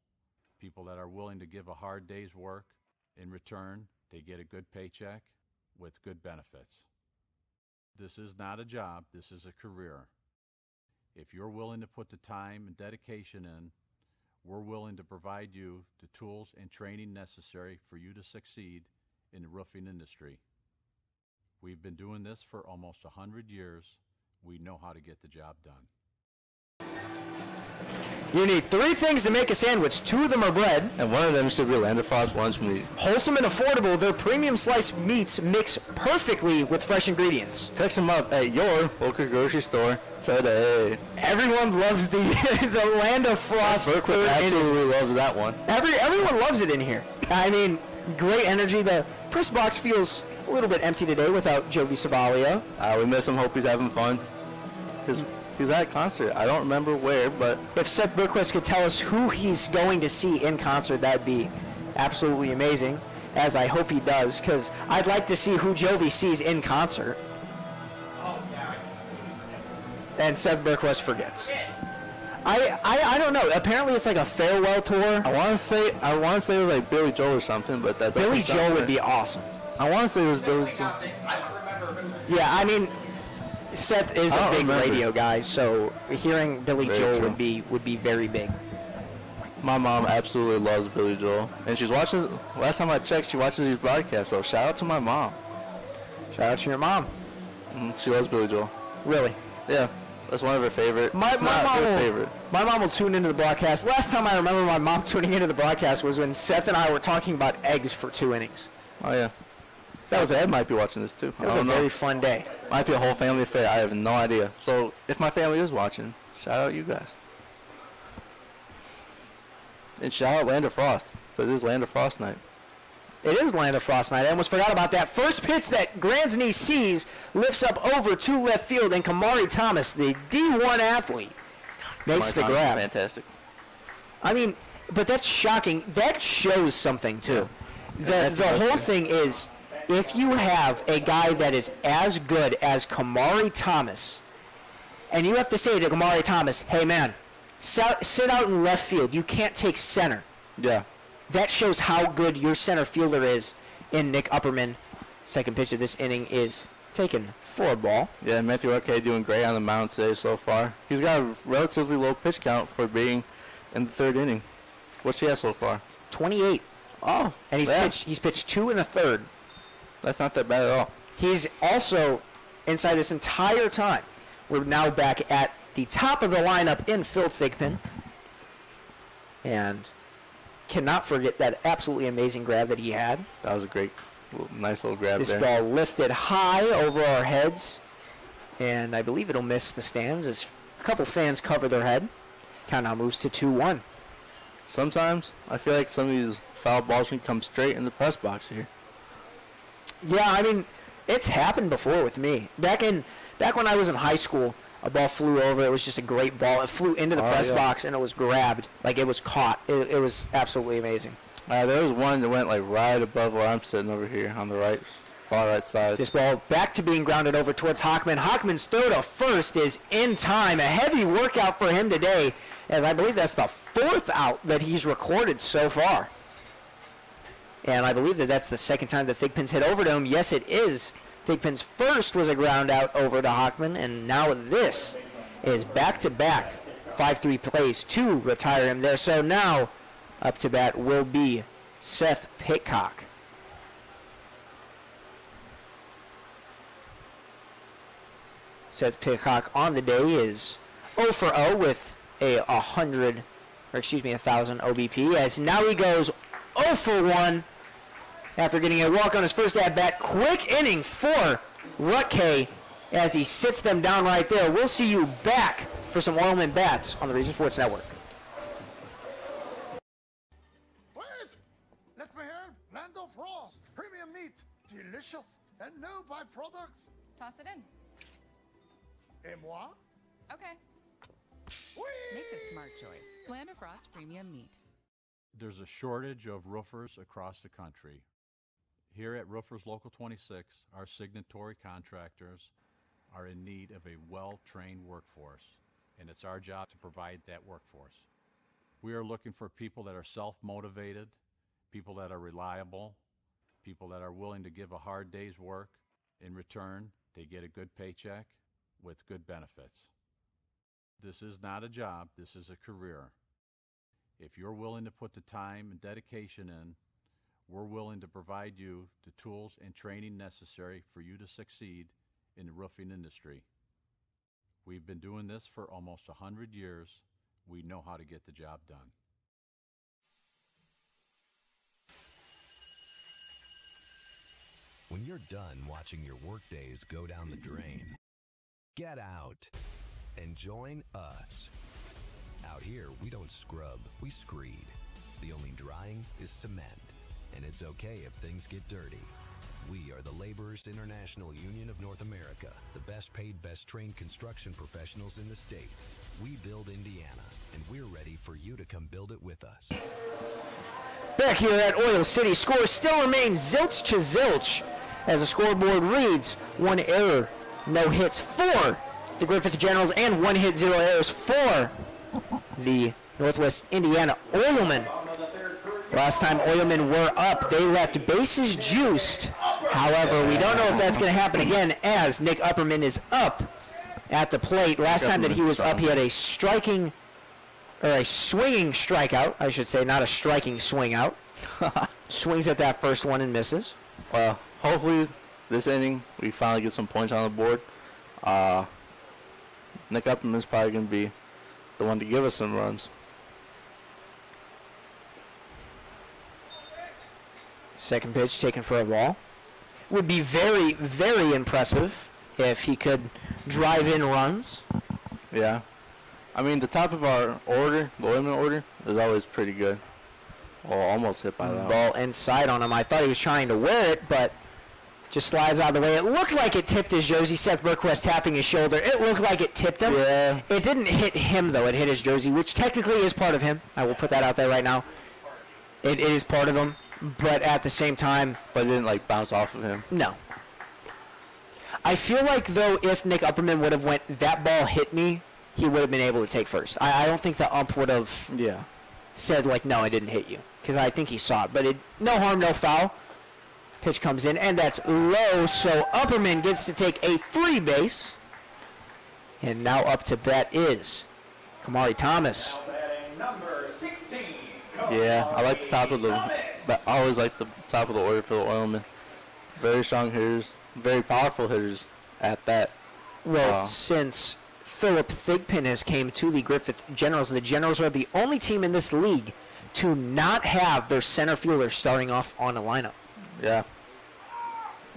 people that are willing to give a hard day's work. In return, they get a good paycheck with good benefits. This is not a job, this is a career. If you're willing to put the time and dedication in, we're willing to provide you the tools and training necessary for you to succeed in the roofing industry. We've been doing this for almost 100 years. We know how to get the job done. You need 3 things to make a sandwich. 2 of them are bread. And one of them should be Land of Frost lunch meat. Wholesome and affordable, their premium sliced meats mix perfectly with fresh ingredients. Pick them up at your local grocery store today. Everyone loves the the Land of Frost. Burkwood absolutely loves that one. Everyone loves it in here. I mean, great energy. The press box feels a little bit empty today without Jovi Savalia. We miss him. Hope he's having fun. He's at a concert. I don't remember where, but if Seth Burquist could tell us who he's going to see in concert, that'd be absolutely amazing, as I hope he does, because I'd like to see who Jovi sees in concert. And Seth Burquist forgets. I don't know. Apparently it's like a farewell tour. I want to say it was like Billy Joel or something, but that Billy Joel would be awesome. I want to say it was Billy Joel. Yeah, I mean, Seth is a big radio guy, so hearing Billy Joel would be very big. My mom absolutely loves Billy Joel, and she's watching. Last time I checked, she watches these broadcasts. So shout out to my mom. Shout out to your mom. She loves Billy Joel. Really? Yeah, that's one of her favorite. My mom will tune into the broadcast. Last time I remember my mom tuning into the broadcast was when Seth and I were talking about eggs for 2 innings. Oh yeah. That was Ed might be watching this too. It was a very fun day. Might be a whole family affair. I have no idea. So if my family is watching, shout out you guys. And shout out Land of Frost, because it is Land of Frost night. It is Land of Frost night. I almost forgot about that. First pitch that Gransney sees lifts up over to left field, and Kamari Thomas, the D1 athlete, makes the grab. Fantastic. I mean, but that's shocking. That shows something too. The whole thing is, if you have a guy that is as good as Kamari Thomas, and you have to say to Kamari Thomas, hey man, sit out in left field. You can't take center. Yeah. That shows how good your center fielder is in Nick Upperman. Second pitch of this inning is taken for a ball. Yeah, Matthew Arcade doing great on the mound today so far. He's got a relatively low pitch count for being in the 3rd inning. What's he at so far? 28. Oh. And he's pitched 2 in the 3rd. That's not that bad at all. He's also, inside this entire time, we're now back at the top of the lineup in Phil Thigpen. And cannot forget that absolutely amazing grab that he had. That was a great, nice little grab this there. This ball lifted high over our heads. And I believe it'll miss the stands as a couple fans cover their head. Count now moves to 2-1. Sometimes I feel like some of these foul balls can come straight in the press box here. Yeah, I mean, it's happened before with me. Back when I was in high school, a ball flew over. It was just a great ball. It flew into the press box, and it was grabbed. Like, it was caught. It was absolutely amazing. There was one that went like right above where I'm sitting over here on the right, far right side. This ball back to being grounded over towards Hockman. Hockman's throw to first is in time. A heavy workout for him today, as I believe that's the 4th out that he's recorded so far. And I believe that's the 2nd time that Thigpen's hit over to him. Yes, it is. Thigpen's first was a ground out over to Hockman, and now this is back-to-back 5-3 plays to retire him there. So now up to bat will be Seth Pitcock. Seth Pitcock on the day is 0 for 0 with a 1,000 OBP, as now he goes 0 for 1 after getting a walk on his first at-bat. Quick inning for Rutke as he sits them down right there. We'll see you back for some Oilmen bats on the Region Sports Network. Wait! Let me help! Land of Frost! Premium meat! Delicious! And no byproducts! Toss it in. Et moi? Okay. Make the smart choice. Land of Frost Premium Meat. There's a shortage of roofers across the country. Here at Roofers Local 26, our signatory contractors are in need of a well-trained workforce, and it's our job to provide that workforce. We are looking for people that are self-motivated, people that are reliable, people that are willing to give a hard day's work. In return, they get a good paycheck with good benefits. This is not a job, this is a career. If you're willing to put the time and dedication in, we're willing to provide you the tools and training necessary for you to succeed in the roofing industry. We've been doing this for almost 100 years. We know how to get the job done. When you're done watching your workdays go down the drain, get out and join us. Out here, we don't scrub, we screed. The only drying is cement, and it's okay if things get dirty. We are the Laborers International Union of North America, the best paid, best trained construction professionals in the state. We build Indiana, and we're ready for you to come build it with us. Back here at Oil City, scores still remain zilch to zilch as the scoreboard reads 1 error, no hits for the Griffith Generals, and 1 hit, 0 errors for the Northwest Indiana Oilmen. Last time Oilmen were up, they left bases juiced. However, we don't know if that's going to happen again, as Nick Upperman is up at the plate. Last time that he was up, he had a swinging strikeout, I should say, not a striking swing out. Swings at that first one and misses. Well, hopefully this inning we finally get some points on the board. Nick Upperman's probably going to be the one to give us some runs. Second pitch taken for a ball. Would be very, very impressive if he could drive in runs. Yeah. I mean, the top of our order, the Oilman order, is always pretty good. Well, almost hit by that. Ball inside on him. I thought he was trying to wear it, but just slides out of the way. It looked like it tipped his jersey. Seth Berquist tapping his shoulder. It looked like it tipped him. Yeah. It didn't hit him, though. It hit his jersey, which technically is part of him. I will put that out there right now. It is part of him, but at the same time. But it didn't, like, bounce off of him. No. I feel like, though, if Nick Upperman would have went, that ball hit me, he would have been able to take first. I don't think the ump would have said, like, no, it didn't hit you, because I think he saw it. But no harm, no foul. Pitch comes in, and that's low, so Upperman gets to take a free base. And now up to bat is Kamari Thomas. Number 16. Yeah, I like the top of I always like the top of the order for the Oilmen. Very strong hitters, very powerful hitters at that. Well, since Philip Thigpen has came to the Griffith Generals, and the Generals are the only team in this league to not have their center fielder starting off on a lineup. Yeah.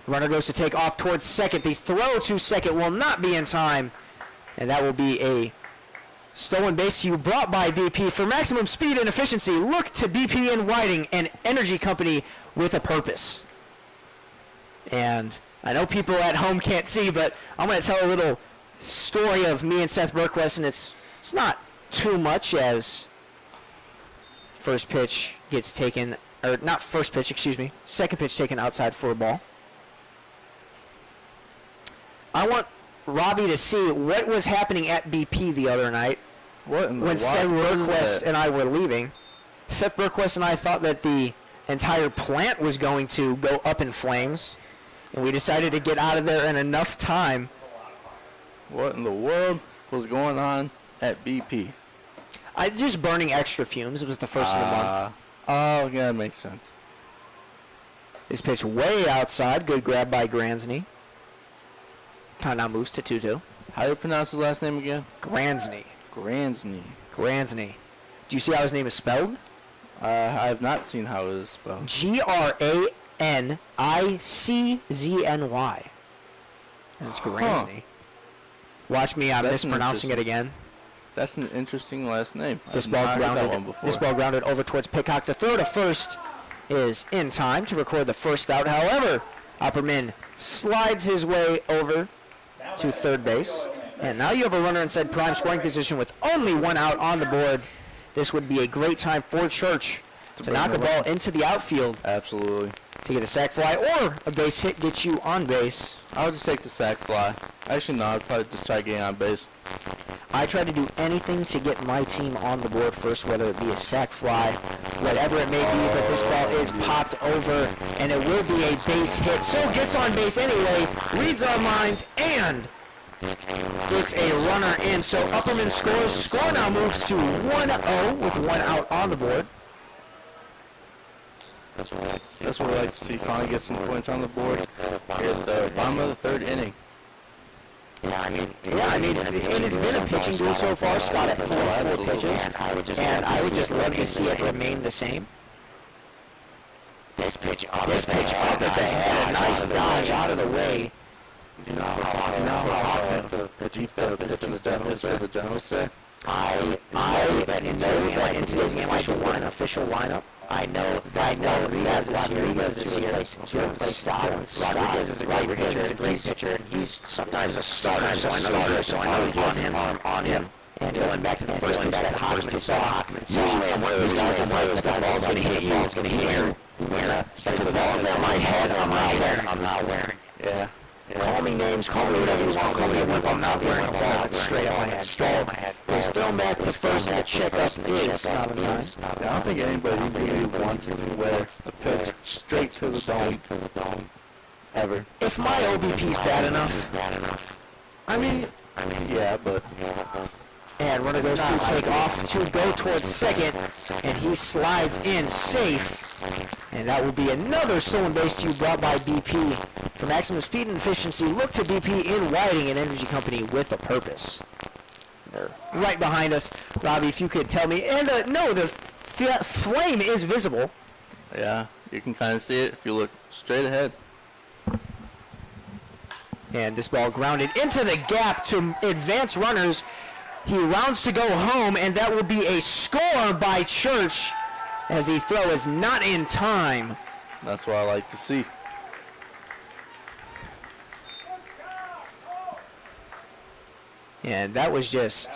Runner goes to take off towards second. The throw to second will not be in time, and that will be a stolen base to you, brought by BP. For maximum speed and efficiency, look to BP and Whiting, an energy company with a purpose. And I know people at home can't see, but I'm going to tell a little story of me and Seth Berquist, and it's not too much, as first pitch gets taken or not first pitch, excuse me, second pitch taken outside for a ball. I want Robbie to see what was happening at BP the other night when Seth Berquist and I were leaving. Seth Berquist and I thought that the entire plant was going to go up in flames, and we decided to get out of there in enough time. What in the world was going on at BP? Just burning extra fumes. It was the first of the month. Oh, yeah, that makes sense. This pitch way outside. Good grab by Gransny. Count now moves to 2-2. How do you pronounce his last name again? Gransny. Gransny. Gransny. Do you see how his name is spelled? I have not seen how it is spelled. Graniczy. And it's Gransny. Watch me, I'm mispronouncing it again. That's an interesting last name. This ball grounded over towards Pitcock. The throw to first is in time to record the first out. However, Opperman slides his way over to third base. And now you have a runner inside prime scoring position with only one out on the board. This would be a great time for Church to knock a ball into the outfield. Absolutely. To get a sac fly or a base hit gets you on base. I would just take the sac fly. Actually, no, I'd probably just try getting on base. I try to do anything to get my team on the board first, whether it be a sac fly, whatever it may be, but this ball is popped over, and it will be a base hit. So gets on base anyway, reads our minds, and gets a runner in. So Upperman scores. Score now moves to 1-0 with one out on the board. That's what we like to see. Finally get some points on the board here at the bottom of the third inning. Yeah, I mean, it has been a pitching duel so far. Scott at 4 pitches, and I would just love to see it remain the same. This pitch up at the head, a nice dodge out of the way. Do you know how the pitching staff is in the general say? I that in today's game, official lineup. I know Rodriguez is here to replace Scott. Rodriguez is a great pitcher, and he's sometimes a starter, so I know he has an arm on him. And going back to the first pitch that Hockman saw, usually I'm one of those guys that's like, the ball's going to hit you, it's going to hit you. But for the balls at my head, I'm not wearing. Yeah. Call me names, call me whatever you want, call me a I'm not wearing a ball that's straight up my head. He's thrown back to first, and the checkup is not a nice. I don't think anybody really wants to wear the pitch straight to the dome. Ever. If my OBP's bad enough. I mean, yeah, but... And runner goes to take off to go towards second, and he slides in safe. And that will be another stolen base to you brought by BP. For maximum speed and efficiency, look to BP in Whiting, an energy company with a purpose. They're right behind us. Robbie, if you could tell me. And no, the flame is visible. Yeah, you can kind of see it if you look straight ahead. And this ball grounded into the gap to advance runners. He rounds to go home, and that will be a score by Church as the throw is not in time. That's what I like to see. And that was just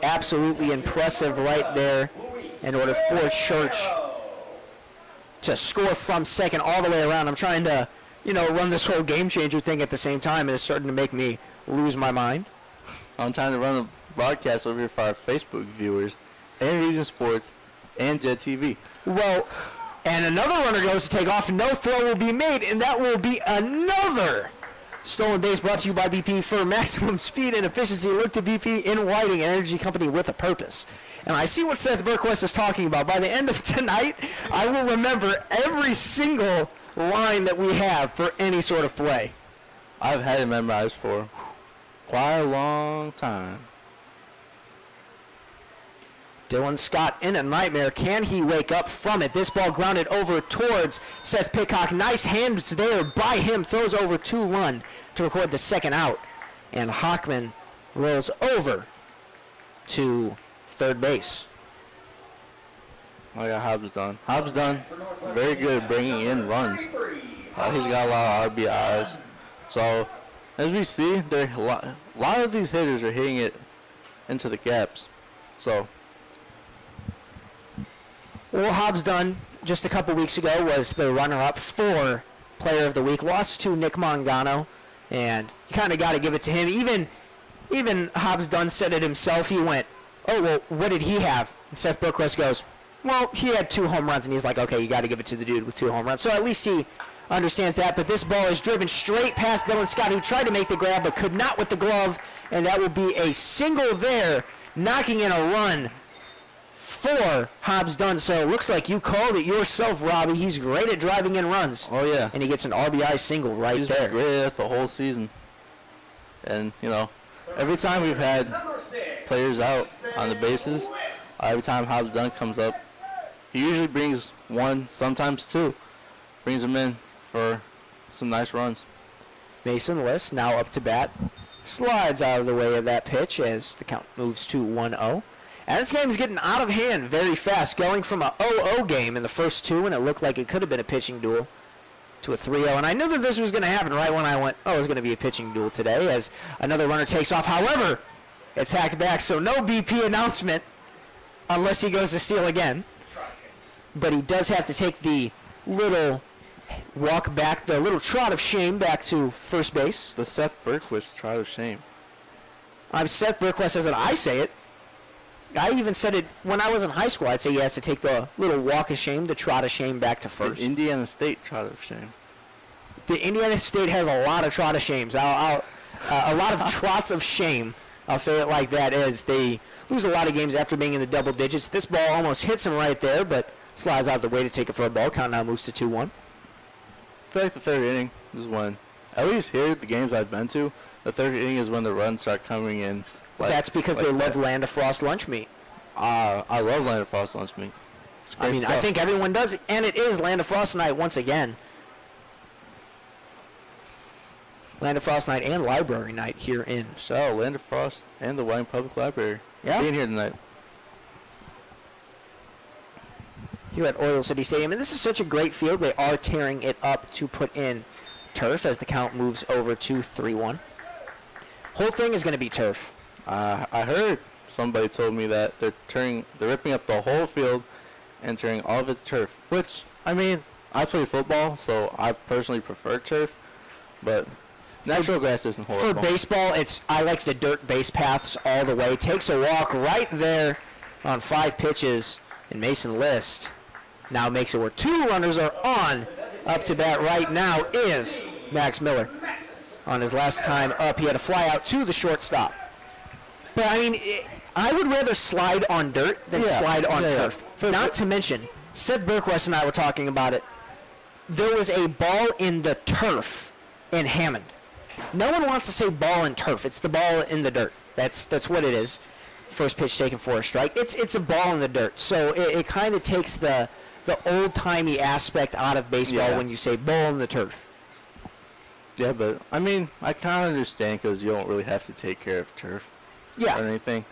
absolutely impressive right there in order for Church to score from second all the way around. I'm trying to, run this whole game changer thing at the same time, and it's starting to make me lose my mind. I'm trying to run a broadcast over here for our Facebook viewers and Region Sports and Jet TV. Well, and another runner goes to take off. No throw will be made, and that will be another stolen base brought to you by BP. For maximum speed and efficiency, look to BP in Whiting, an energy company with a purpose. And I see what Seth Berquist is talking about. By the end of tonight, I will remember every single line that we have for any sort of play. I've had it memorized for quite a long time. Dylan Scott in a nightmare. Can he wake up from it? This ball grounded over towards Seth Pitcock. Nice hands there by him. Throws over 2-1 to record the second out. And Hockman rolls over to third base. Oh yeah, Hobbs done. Hobbs done. Very good at bringing in runs. He's got a lot of RBIs. So, as we see, a lot of these hitters are hitting it into the gaps. So, well, Hobbs done just a couple weeks ago was the runner-up for Player of the Week. Lost to Nick Mangano, and you kind of got to give it to him. Even Hobbs Dunn said it himself. He went, "Oh, well, what did he have?" And Seth Brookquist goes, "Well, he had 2 home runs," and he's like, "Okay, you got to give it to the dude with 2 home runs." So at least he understands that. But this ball is driven straight past Dylan Scott, who tried to make the grab but could not with the glove, and that will be a single there, knocking in a run for Hobbs Dunn. So it looks like you called it yourself, Robbie. He's great at driving in runs. Oh, yeah. And he gets an RBI single right He's there. been great at the whole season. And, every time we've had players out on the bases, every time Hobbs Dunn comes up, he usually brings 1, sometimes 2. Brings them in for some nice runs. Mason List now up to bat. Slides out of the way of that pitch as the count moves to 1-0. And this game is getting out of hand very fast, going from a 0-0 game in the first 2, and it looked like it could have been a pitching duel, to a 3-0. And I knew that this was going to happen right when I went, oh, it's going to be a pitching duel today, as another runner takes off. However, it's hacked back, so no BP announcement unless he goes to steal again. But he does have to take the little walk back, the little trot of shame back to first base. The Seth Berquist trot of shame. I'm Seth Berquist says it. I say it. I even said it when I was in high school. I'd say he has to take the little walk of shame, the trot of shame back to first. The Indiana State trot of shame. The Indiana State has a lot of trot of shames. A lot of trots of shame. I'll say it like that, as they lose a lot of games after being in the double digits. This ball almost hits him right there, but slides out of the way to take it for a ball. Count now moves to 2-1. I feel like the third inning is when, at least here, the games I've been to, the third inning is when the runs start coming in. That's because they love Land of Frost lunch meat. I love Land of Frost lunch meat. I mean, stuff. I think everyone does, and it is Land of Frost night once again. Land of Frost night and library night here in. Shout out Land of Frost and the Wyoming Public Library. Yeah. Being here tonight. Here at Oil City Stadium, and this is such a great field. They are tearing it up to put in turf as the count moves over to 3-1. Whole thing is going to be turf. I heard somebody told me that they're ripping up the whole field and turning all of it turf. Which, I mean, I play football, so I personally prefer turf, but natural grass isn't horrible. For baseball, I like the dirt base paths all the way. Takes a walk right there on 5 pitches, and Mason List now makes it where 2 runners are on. Up to bat right now is Max Miller. On his last time up, he had a fly out to the shortstop. But, I mean, I would rather slide on dirt than slide on turf. Not to mention, Seth Berquist and I were talking about it. There was a ball in the turf in Hammond. No one wants to say ball in turf. It's the ball in the dirt. That's what it is. First pitch taken for a strike. It's a ball in the dirt. So it kind of takes the old-timey aspect out of baseball when you say ball in the turf. Yeah, but, I mean, I kind of understand because you don't really have to take care of turf or anything.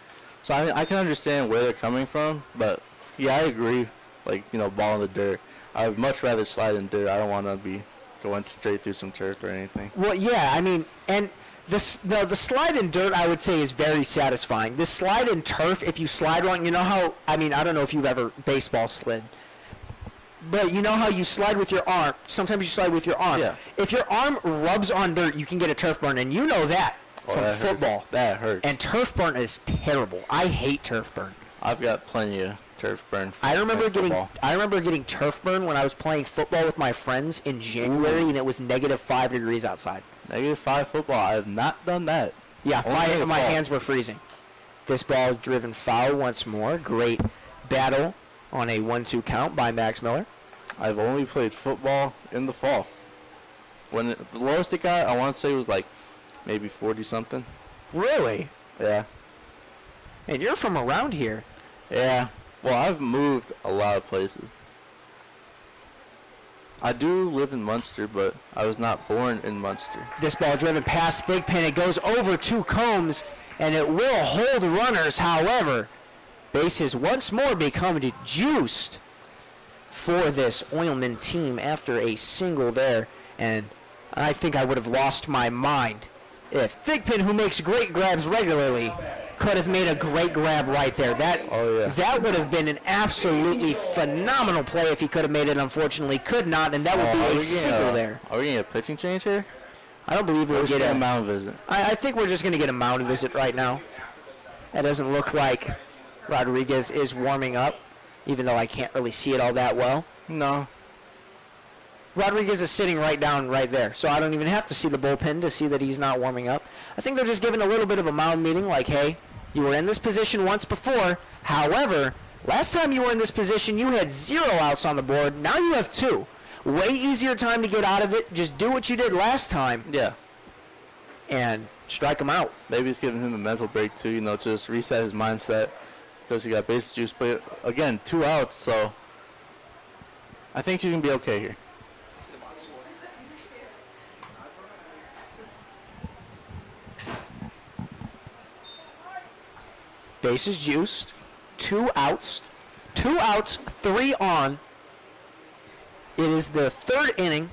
So, I can understand where they're coming from, but, yeah, I agree. Like, ball in the dirt. I would much rather slide in dirt. I don't want to be going straight through some turf or anything. Well, yeah, I mean, and the slide in dirt, I would say, is very satisfying. The slide in turf, if you slide wrong, you know how, I mean, I don't know if you've ever baseball slid, but you know how you slide with your arm. Sometimes you slide with your arm. Yeah. If your arm rubs on dirt, you can get a turf burn, and you know that from that football. Hurts. That hurts. And turf burn is terrible. I hate turf burn. I've got plenty of turf burn. I remember getting turf burn when I was playing football with my friends in January, and it was -5 degrees outside. -5 football. I have not done that. Yeah, my hands were freezing. This ball driven foul once more. Great battle on a 1-2 count by Max Miller. I've only played football in the fall. When the lowest it got, I want to say was like maybe 40-something. Really? Yeah. And you're from around here. Yeah. Well, I've moved a lot of places. I do live in Munster, but I was not born in Munster. This ball driven past Thigpen. It goes over 2 Combs, and it will hold runners. However, bases once more become juiced for this Oilmen team after a single there. And I think I would have lost my mind if Thigpen, who makes great grabs regularly, could have made a great grab right there. That would have been an absolutely phenomenal play if he could have made it. Unfortunately, could not, and that would be a single there. Are we getting a pitching change here? I don't believe we'll get a mound visit. I think we're just going to get a mound visit right now. That doesn't look like Rodriguez is warming up, even though I can't really see it all that well. No. Rodriguez is sitting right down right there, so I don't even have to see the bullpen to see that he's not warming up. I think they're just giving a little bit of a mound meeting, like, hey, you were in this position once before. However, last time you were in this position, you had 0 outs on the board. Now you have 2. Way easier time to get out of it. Just do what you did last time. Yeah. And strike him out. Maybe it's giving him a mental break, too, just reset his mindset because he got base juice. But, again, 2 outs, so I think he's going to be okay here. Bases juiced. 2 outs. 2 outs, 3 on. It is the 3rd inning,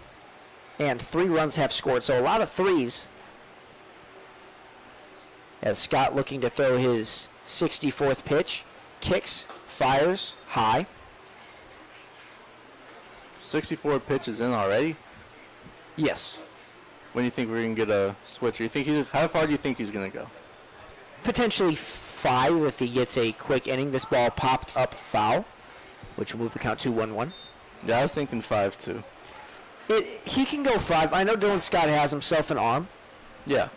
and 3 runs have scored. So a lot of 3s. As Scott looking to throw his 64th pitch. Kicks, fires, high. 64 pitches in already? Yes. When do you think we're going to get a switch? How far do you think he's going to go? Potentially 5 if he gets a quick inning. This ball popped up foul, which will move the count to 1-1. Yeah, I was thinking 5 too. He can go 5. I know Dylan Scott has himself an arm. Yeah.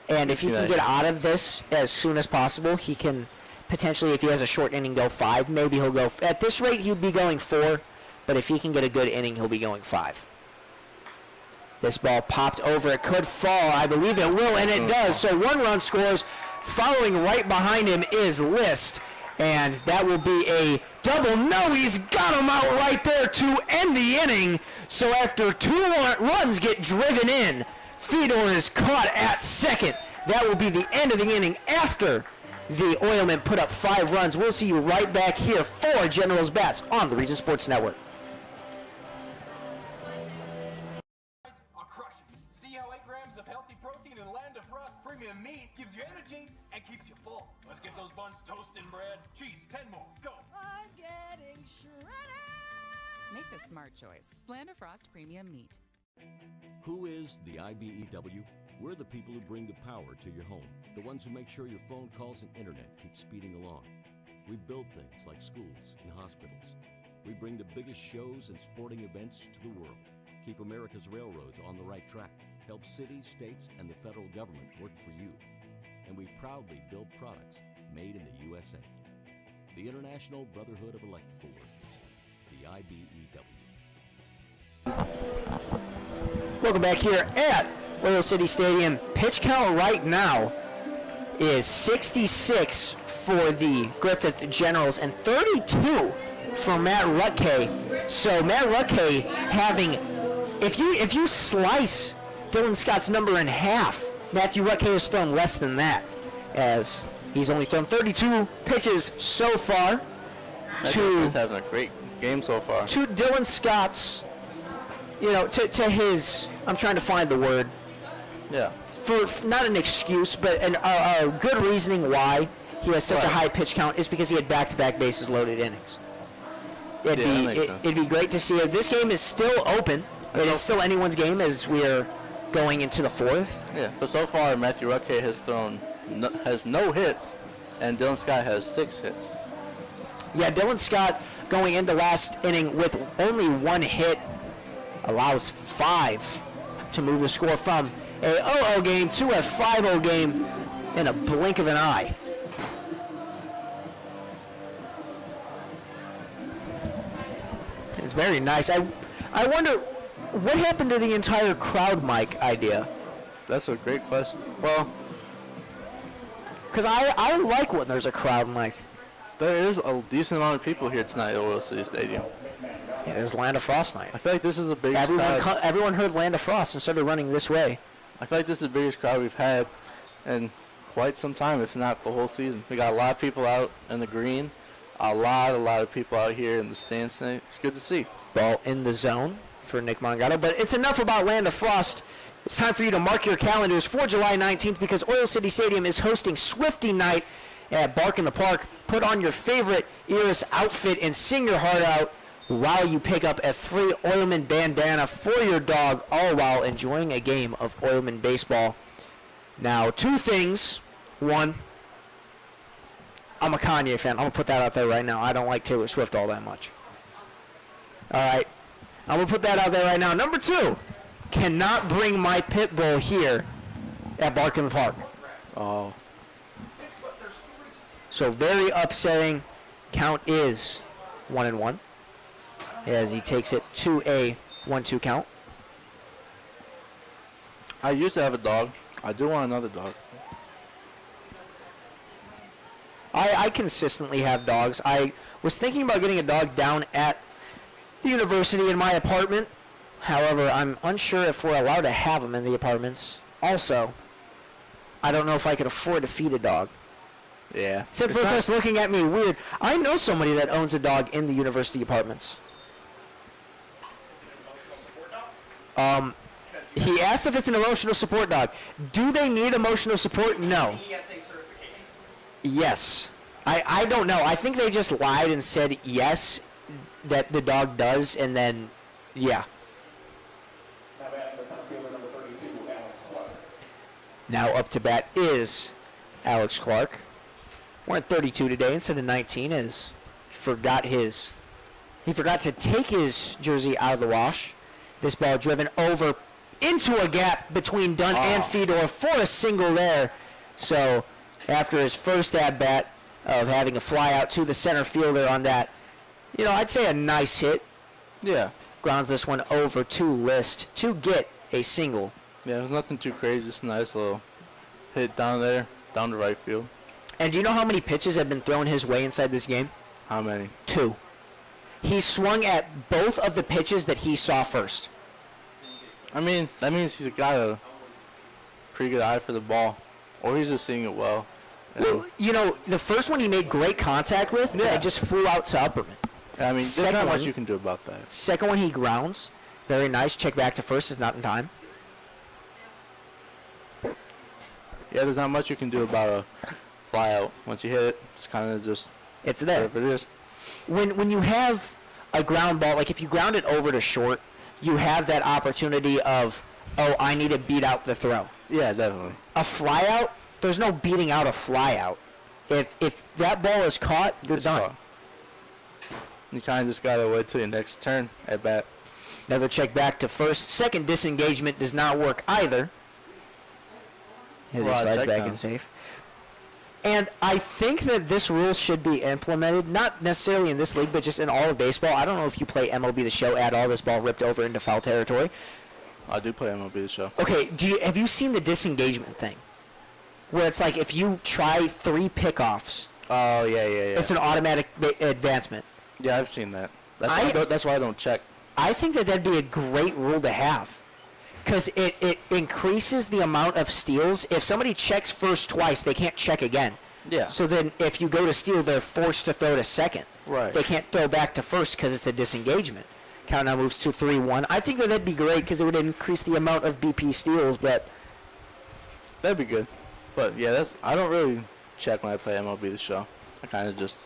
And if he can get out of this as soon as possible, he can potentially, if he has a short inning, go 5. Maybe he'll go, at this rate, he'd be going 4. But if he can get a good inning, he'll be going 5. This ball popped over. It could fall. I believe it will, and it does. So 1 run scores. Following right behind him is List. And that will be a double. No, he's got him out right there to end the inning. So after 2 runs get driven in, Fedor is caught at second. That will be the end of the inning after the Oilmen put up 5 runs. We'll see you right back here for Generals Bats on the Region Sports Network. See how 8 grams of healthy protein in Land of Frost premium meat gives you energy and keeps you full. Let's get those buns toasted and bread. Cheese, 10 more. Go. I'm getting shredded. Make the smart choice. Land of Frost Premium Meat. Who is the IBEW? We're the people who bring the power to your home. The ones who make sure your phone calls and internet keep speeding along. We build things like schools and hospitals. We bring the biggest shows and sporting events to the world. Keep America's railroads on the right track. Help cities, states, and the federal government work for you. And we proudly build products made in the USA. The International Brotherhood of Electrical Workers, the IBEW. Welcome back here at Oil City Stadium. Pitch count right now is 66 for the Griffith Generals and 32 for Matt Rutke. So Matt Rutke having, if you slice Dylan Scott's number in half, Matthew Rutke has thrown less than that, as he's only thrown 32 pitches so far. He's having a great game so far. To Dylan Scott's, to his, I'm trying to find the word. Yeah. For not an excuse, but a good reasoning why he has such a high pitch count is because he had back-to-back bases loaded innings. It'd be great to see it. This game is still open. It is still anyone's game as we are going into the 4th. Yeah, but so far Matthew Rutke has no hits, and Dylan Scott has 6 hits. Yeah, Dylan Scott going into last inning with only 1 hit allows 5 to move the score from a 0-0 game to a 5-0 game in a blink of an eye. It's very nice. I wonder what happened to the entire crowd mic idea. That's a great question. Well, because I like when there's a crowd mic. There is a decent amount of people here tonight at Oil City Stadium. Yeah, it is Land of Frost night. I feel like this is the biggest crowd. Everyone heard Land of Frost and started running this way. I feel like this is the biggest crowd we've had in quite some time, if not the whole season. We got a lot of people out in the green, a lot of people out here in the stands tonight. It's good to see. Ball in the zone for Nick Mongato. But it's enough about Land of Frost. It's time for you to mark your calendars for July 19th because Oil City Stadium is hosting Swifty Night at Bark in the Park. Put on your favorite Eris outfit and sing your heart out while you pick up a free Oilman bandana for your dog, all while enjoying a game of Oilman baseball. Now, two things. One, I'm a Kanye fan. I'm going to put that out there right now. I don't like Taylor Swift all that much. All right. I'm going to put that out there right now. Number two, cannot bring my pit bull here at Bark in the Park. Oh. So very upsetting. Count is 1-1 as he takes it to a 1-2 count. I used to have a dog. I do want another dog. I consistently have dogs. I was thinking about getting a dog down at the university in my apartment. However, I'm unsure if we're allowed to have them in the apartments. Also, I don't know if I could afford to feed a dog. Yeah. Except for us looking at me weird. I know somebody that owns a dog in the university apartments. He asked if it's an emotional support dog. Do they need emotional support? No. Yes. I don't know. I think they just lied and said yes, that the dog does, and then, yeah. Now up to bat is Alex Clark. We're at 32 today instead of 19 as he forgot to take his jersey out of the wash. This ball driven over into a gap between Dunn and Fedor for a single there. So after his first at-bat of having a fly out to the center fielder on that, I'd say a nice hit. Yeah. Grounds this one over to List to get a single. Yeah, it was nothing too crazy. Just a nice little hit down there, down the right field. And do you know how many pitches have been thrown his way inside this game? How many? 2. He swung at both of the pitches that he saw first. I mean, that means he's got a pretty good eye for the ball. Or he's just seeing it well. The first one he made great contact with, and it just flew out to Upperman. I mean, there's not much you can do about that. Second one he grounds. Very nice. Check back to first is not in time. Yeah, there's not much you can do about a fly out. Once you hit it, it's kind of just... It's there. It is. When you have a ground ball, like if you ground it over to short, you have that opportunity of, I need to beat out the throw. Yeah, definitely. A fly out, there's no beating out a fly out. If that ball is caught, you're done. Caught. You kind of just got to wait till your next turn at bat. Another check back to first. Second disengagement does not work either. He slides back in safe. And I think that this rule should be implemented, not necessarily in this league, but just in all of baseball. I don't know if you play MLB The Show at all. This ball ripped over into foul territory. I do play MLB The Show. Okay, have you seen the disengagement thing? Where it's like if you try 3 pickoffs. Oh, yeah. It's an automatic advancement. Yeah, I've seen that. That's why I don't check. I think that'd be a great rule to have. Because it increases the amount of steals. If somebody checks first twice, they can't check again. Yeah. So then if you go to steal, they're forced to throw to second. Right. They can't throw back to first because it's a disengagement. Count now moves to 3-1. I think that'd be great because it would increase the amount of BP steals, but... That'd be good. But, yeah, I don't really check when I play MLB The Show. I kind of just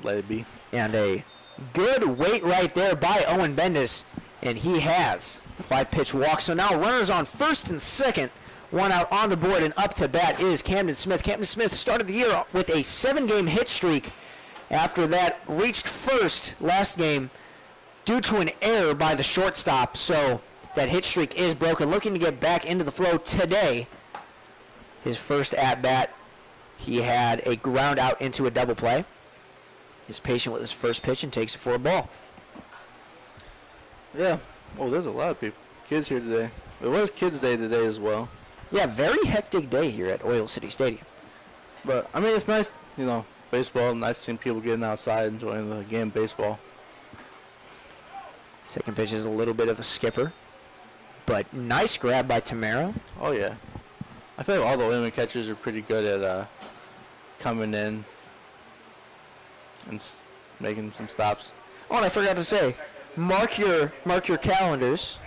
let it be. And a good wait right there by Owen Bendis, and he has the 5-pitch walk. So now runners on first and second, 1 out on the board, and up to bat is Camden Smith. Camden Smith started the year with a 7-game hit streak. After that, reached first last game due to an error by the shortstop. So that hit streak is broken. Looking to get back into the flow today. His first at-bat, he had a ground out into a double play. He's patient with his first pitch and takes it for a ball. Yeah. Oh, there's a lot of kids here today. It was Kids Day today as well. Yeah, very hectic day here at Oil City Stadium. But, I mean, it's nice, baseball. Nice seeing people getting outside, enjoying the game of baseball. Second pitch is a little bit of a skipper. But nice grab by Tamara. Oh, yeah. I feel like all the Oilmen catchers are pretty good at coming in and making some stops. Oh, and I forgot to say, mark your calendars.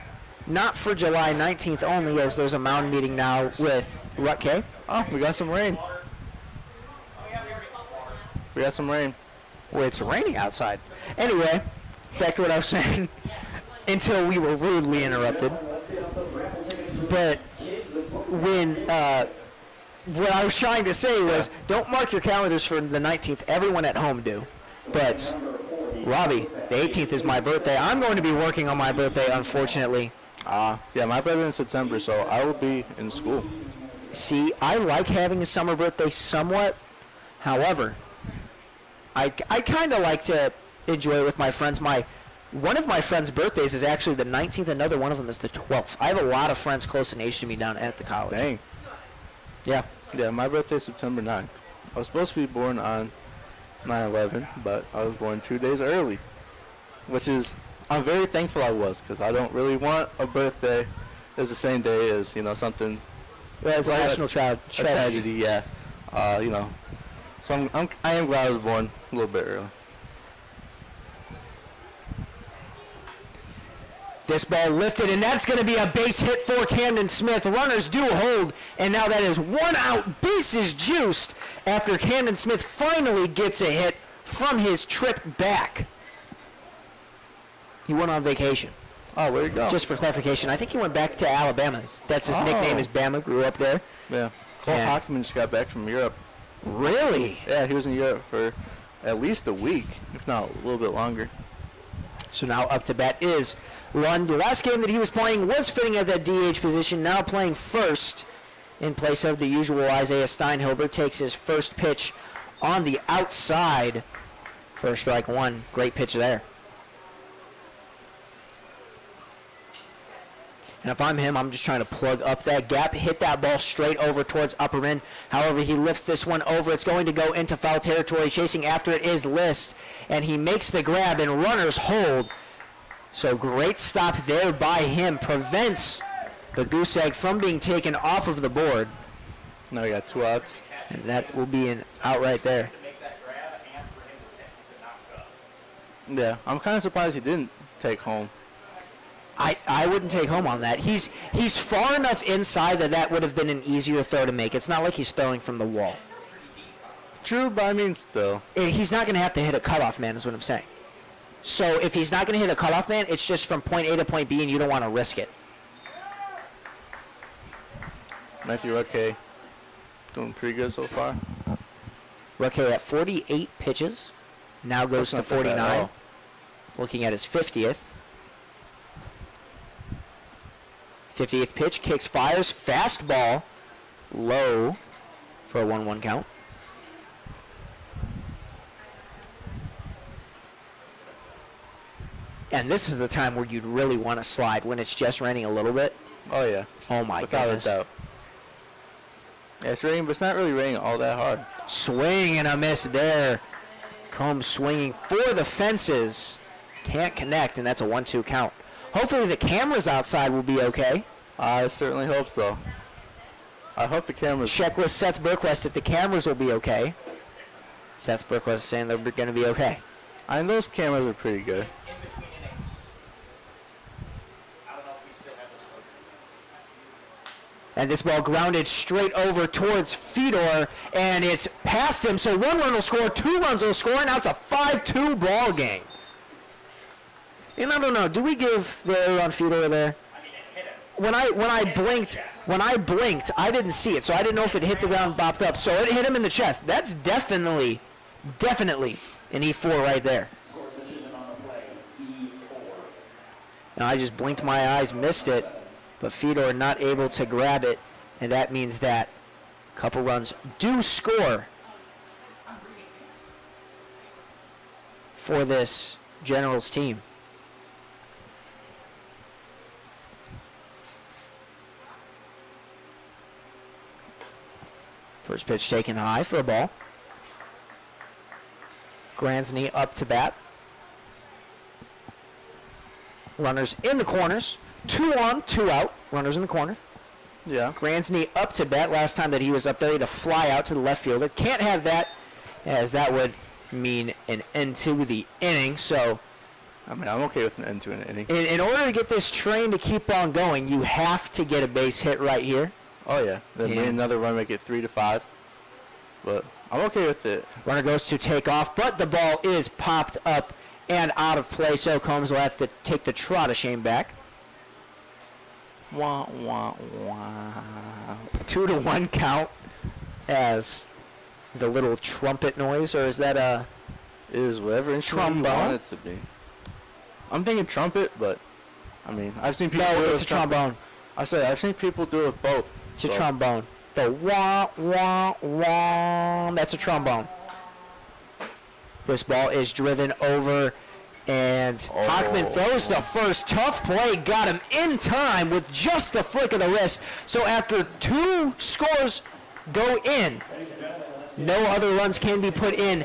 not for July 19th only, as there's a mound meeting now with Rutke. Oh, we got some rain. We got some rain. Well, it's raining outside. Anyway, back to what I was saying until we were rudely interrupted. But when what I was trying to say was, don't mark your calendars for the 19th. Everyone at home do. But, Robbie, the 18th is my birthday. I'm going to be working on my birthday, unfortunately. Yeah, my birthday in September, so I will be in school. See, I like having a summer birthday somewhat. However, I kind of like to enjoy it with my friends. One of my friends' birthdays is actually the 19th. Another one of them is the 12th. I have a lot of friends close in age to me down at the college. Dang. Yeah. Yeah, my birthday is September 9th. I was supposed to be born on 9/11, but I was born 2 days early, which is, I'm very thankful I was, because I don't really want a birthday that's the same day as, something. Yeah, it's a national tragedy, yeah. So I am glad I was born a little bit early. This ball lifted, and that's going to be a base hit for Camden Smith. Runners do hold, and now that is 1 out. Bases juiced after Camden Smith finally gets a hit from his trip back. He went on vacation. Oh, where'd he go? Just for clarification, I think he went back to Alabama. That's his nickname is Bama. Grew up there. Yeah. Cole Hockman just got back from Europe. Really? Yeah, he was in Europe for at least a week, if not a little bit longer. So now up to bat is Lund. The last game that he was playing was fitting at that DH position, now playing first in place of the usual Isaiah Steinhilber. Takes his first pitch on the outside for strike one. Great pitch there. And if I'm him, I'm just trying to plug up that gap, hit that ball straight over towards Upperman. However, he lifts this one over. It's going to go into foul territory. Chasing after it is List, and he makes the grab, and runners hold. So great stop there by him. Prevents the goose egg from being taken off of the board. Now we got 2 outs. And that will be an out right there. Yeah, I'm kind of surprised he didn't take home. I wouldn't take home on that. He's far enough inside that would have been an easier throw to make. It's not like he's throwing from the wall. True, but I mean still. He's not going to have to hit a cutoff man is what I'm saying. So if he's not going to hit a cutoff man, it's just from point A to point B, and you don't want to risk it. Matthew Rutke doing pretty good so far. Rutke at 48 pitches. Now goes to 49. Looking at his 50th. 50th pitch, kicks, fires, fastball, low for a 1-1 count. And this is the time where you'd really want to slide, when it's just raining a little bit. Oh, yeah. Oh, my goodness. Without a doubt. Yeah, it's raining, but it's not really raining all that hard. Swing and a miss there. Combs swinging for the fences. Can't connect, and that's a 1-2 count. Hopefully the cameras outside will be okay. I certainly hope so. I hope the cameras... Check with Seth Burquest if the cameras will be okay. Seth Burquest is saying they're going to be okay. I mean, those cameras are pretty good. And this ball grounded straight over towards Fedor, and it's past him, so 1 run will score, 2 runs will score, and now it's a 5-2 ball game. And I don't know, do we give the error on Fedor there? When I blinked, I didn't see it, so I didn't know if it hit the ground, bopped up. So it hit him in the chest. That's definitely an E4 right there. And I just blinked my eyes, missed it, but Fedor not able to grab it, and that means that a couple runs do score for this Generals team. First pitch taken high for a ball. Gransny up to bat. Runners in the corners. 2 on, 2 out. Runners in the corner. Yeah. Gransny up to bat. Last time that he was up there, he had to fly out to the left fielder. Can't have that, as that would mean an end to the inning. So I mean, I'm okay with an end to an inning. In order to get this train to keep on going, you have to get a base hit right here. Oh, yeah. Then maybe another run, make it 3-5. But I'm okay with it. Runner goes to take off, but the ball is popped up and out of play, so Combs will have to take the trot of shame back. Wah, wah, wah. 2-1 count as the little trumpet noise, or is that a... It is whatever instrument you want it to be. I'm thinking trumpet, but I mean, I've seen people do it it's a trombone. I've seen people do it with both. It's a trombone. The wah, wah, wah. That's a trombone. This ball is driven over, and Hockman throws the first. Tough play. Got him in time with just a flick of the wrist. So after 2 scores go in, no other runs can be put in.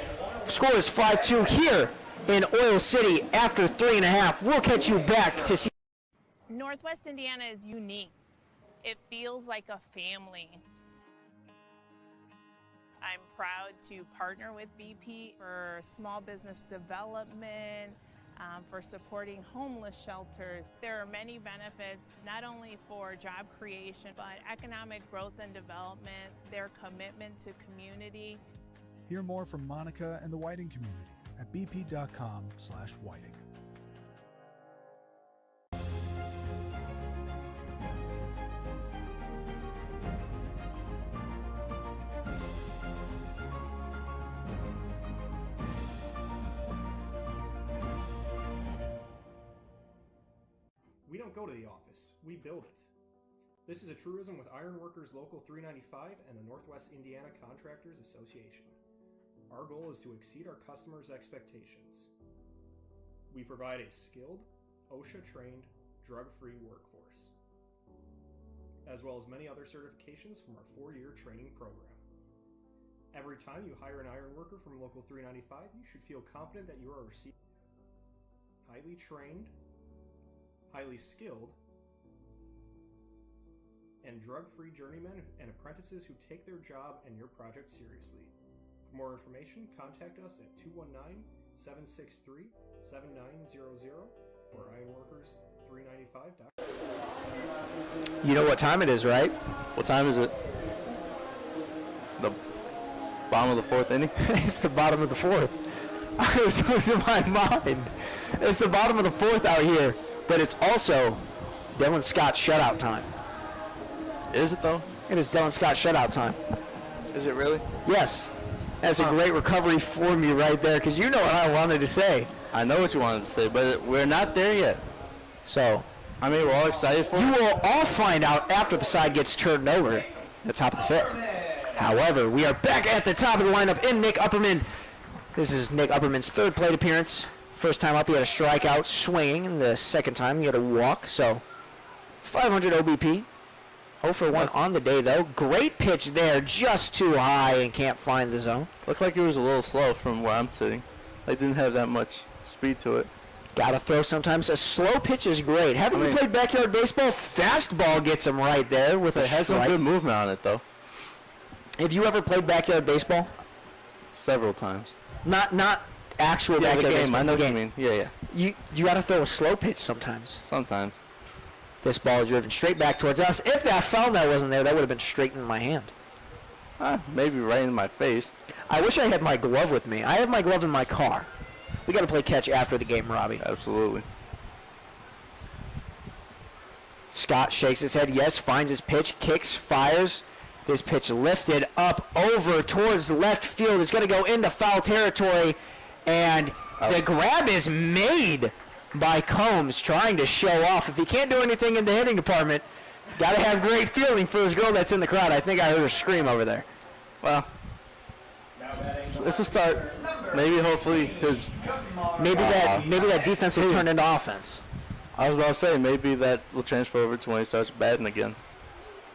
Score is 5-2 here in Oil City after 3.5. We'll catch you back to see. Northwest Indiana is unique. It feels like a family. I'm proud to partner with BP for small business development, for supporting homeless shelters. There are many benefits, not only for job creation, but economic growth and development, their commitment to community. Hear more from Monica and the Whiting community at bp.com/whiting. We don't go to the office, we build it. This is a truism with Ironworkers Local 395 and the Northwest Indiana Contractors Association. Our goal is to exceed our customers' expectations. We provide a skilled, OSHA-trained, drug-free workforce, as well as many other certifications from our 4-year training program. Every time you hire an ironworker from Local 395, you should feel confident that you are receiving highly trained, highly skilled, and drug-free journeymen and apprentices who take their job and your project seriously. For more information, contact us at 219-763-7900 or ironworkers395.com. You know what time it is, right? What time is it? The bottom of the 4th inning? It's the bottom of the 4th. I was losing my mind. It's the bottom of the 4th out here, but it's also Dylan Scott shutout time. Is it, though? It is Dylan Scott shutout time. Is it really? Yes. That's a great recovery for me right there, because you know what I wanted to say. I know what you wanted to say, but we're not there yet. So, I mean, we're all excited for it. You will all find out after the side gets turned over at the top of the 5th. However, we are back at the top of the lineup in Nick Upperman. This is Nick Upperman's 3rd plate appearance. First time up, he had a strikeout swinging, and the second time he had a walk. So, 500 OBP. 0 for 1 on the day, though. Great pitch there, just too high and can't find the zone. Looked like it was a little slow from where I'm sitting. They didn't have that much speed to it. Gotta throw sometimes. A slow pitch is great. Haven't you played backyard baseball? Fastball gets him right there with a strike. It has some good movement on it, though. Have you ever played backyard baseball? Several times. Not actual backyard baseball. I know what you mean. Yeah. You gotta throw a slow pitch sometimes. Sometimes. This ball is driven straight back towards us. If that foul net wasn't there, that would have been straight in my hand. Maybe right in my face. I wish I had my glove with me. I have my glove in my car. We got to play catch after the game, Robbie. Absolutely. Scott shakes his head. Yes, finds his pitch, kicks, fires. This pitch lifted up over towards left field. It's going to go into foul territory, and the grab is made by Combs, trying to show off. If he can't do anything in the hitting department, got to have great feeling for this girl that's in the crowd. I think I heard her scream over there. Well, it's a start. Maybe, hopefully, his maybe that defense will turn into offense. I was about to say maybe that will transfer over to when he starts batting again.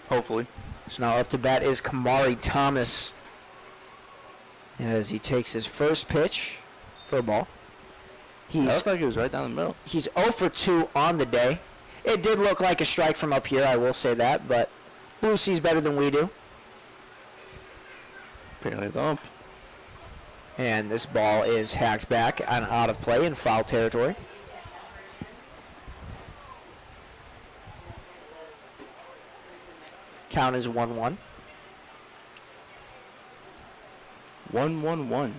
Hopefully. So now up to bat is Kamari Thomas as he takes his first pitch for a ball. It looked like it was right down the middle. He's 0 for 2 on the day. It did look like a strike from up here, I will say that, but Blue sees better than we do. Apparently the ump. And this ball is hacked back and out of play in foul territory. Count is 1-1. 1-1-1.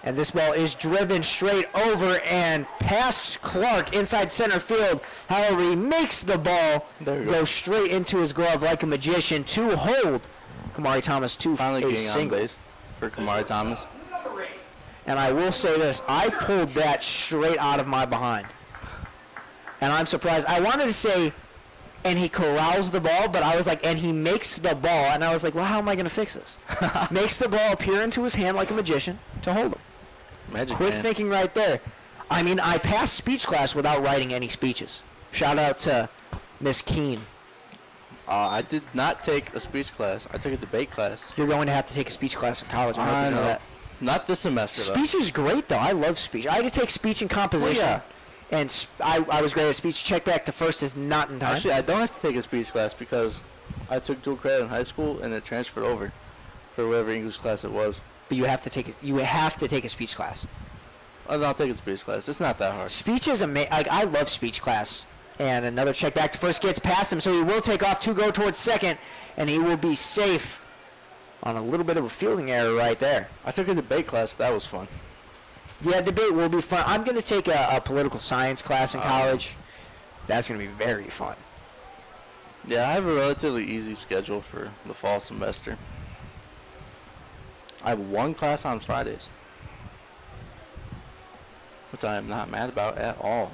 And this ball is driven straight over and past Clark inside center field. However, he makes the ball go straight into his glove like a magician to hold Kamari Thomas to Finally a getting single. on base for Kamari Thomas. And I will say this, I pulled that straight out of my behind. And I'm surprised. I wanted to say, and he corrals the ball, but I was like, and he makes the ball. And I was like, well, how am I going to fix this? Makes the ball appear into his hand like a magician to hold him. Magic Quick man. thinking right there. I mean, I passed speech class without writing any speeches. Shout out to Miss Keene. I did not take a speech class. I took a debate class. You're going to have to take a speech class in college. I hope I you know know. that. Not this semester, though. Speech is great, though. I love speech. I had to take speech and composition. Well, yeah. And I was great at speech. Check back to first is not in time. Actually, I don't have to take a speech class because I took dual credit in high school and it transferred over for whatever English class it was. But you have to take a speech class. I'm not taking speech class. It's not that hard. Speech is amazing. Like, I love speech class. And another check back to first gets past him, so he will take off to go towards second, and he will be safe on a little bit of a fielding error right there. I took a debate class. That was fun. Yeah, debate will be fun. I'm going to take a political science class in college. That's going to be very fun. Yeah, I have a relatively easy schedule for the fall semester. I have one class on Fridays, which I am not mad about at all.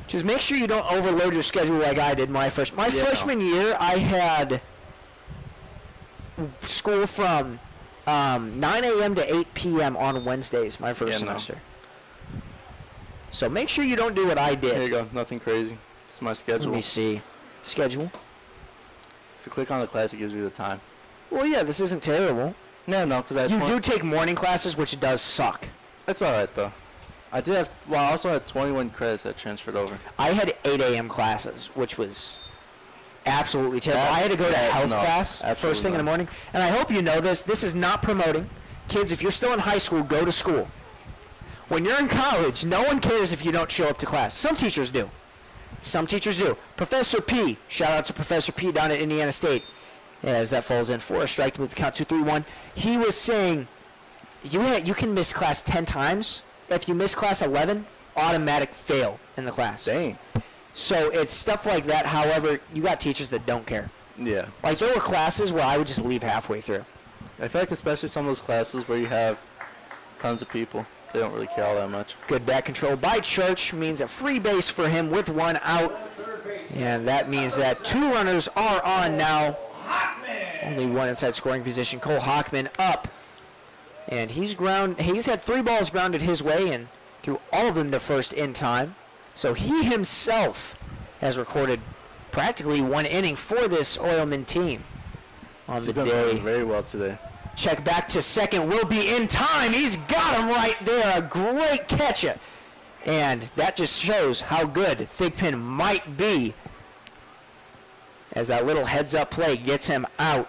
Just make sure you don't overload your schedule like I did my freshman year. I had school from 9 a.m. to 8 p.m. on Wednesdays my first semester. So make sure you don't do what I did. There you go. Nothing crazy. It's my schedule. Let me see. Schedule. If you click on the class, it gives you the time. Well, yeah, this isn't terrible. No, because you do take morning classes, which does suck. That's all right, though. I did have. Well, I also had 21 credits that transferred over. I had 8 a.m. classes, which was absolutely terrible. I had to go to health class first thing in the morning. And I hope you know this. This is not promoting. Kids, if you're still in high school, go to school. When you're in college, no one cares if you don't show up to class. Some teachers do. Some teachers do. Professor P, shout out to Professor P down at Indiana State, as that falls in for a strike to move the count 2-3-1. He was saying you can miss class 10 times. If you miss class 11, automatic fail in the class. Dang. So it's stuff like that. However, you got teachers that don't care. Yeah. Like there were classes where I would just leave halfway through. I feel like especially some of those classes where you have tons of people, they don't really care all that much. Good bat control by Church means a free base for him with one out. And that means that 2 runners are on now. Only one inside scoring position. Cole Hockman up. And he's had 3 balls grounded his way and threw all of them to first in time. So he himself has recorded practically 1 inning for this Oilman team on the day. Very well today. Check back to second will be in time. He's got him right there. A great catch. And that just shows how good Thigpen might be as that little heads-up play gets him out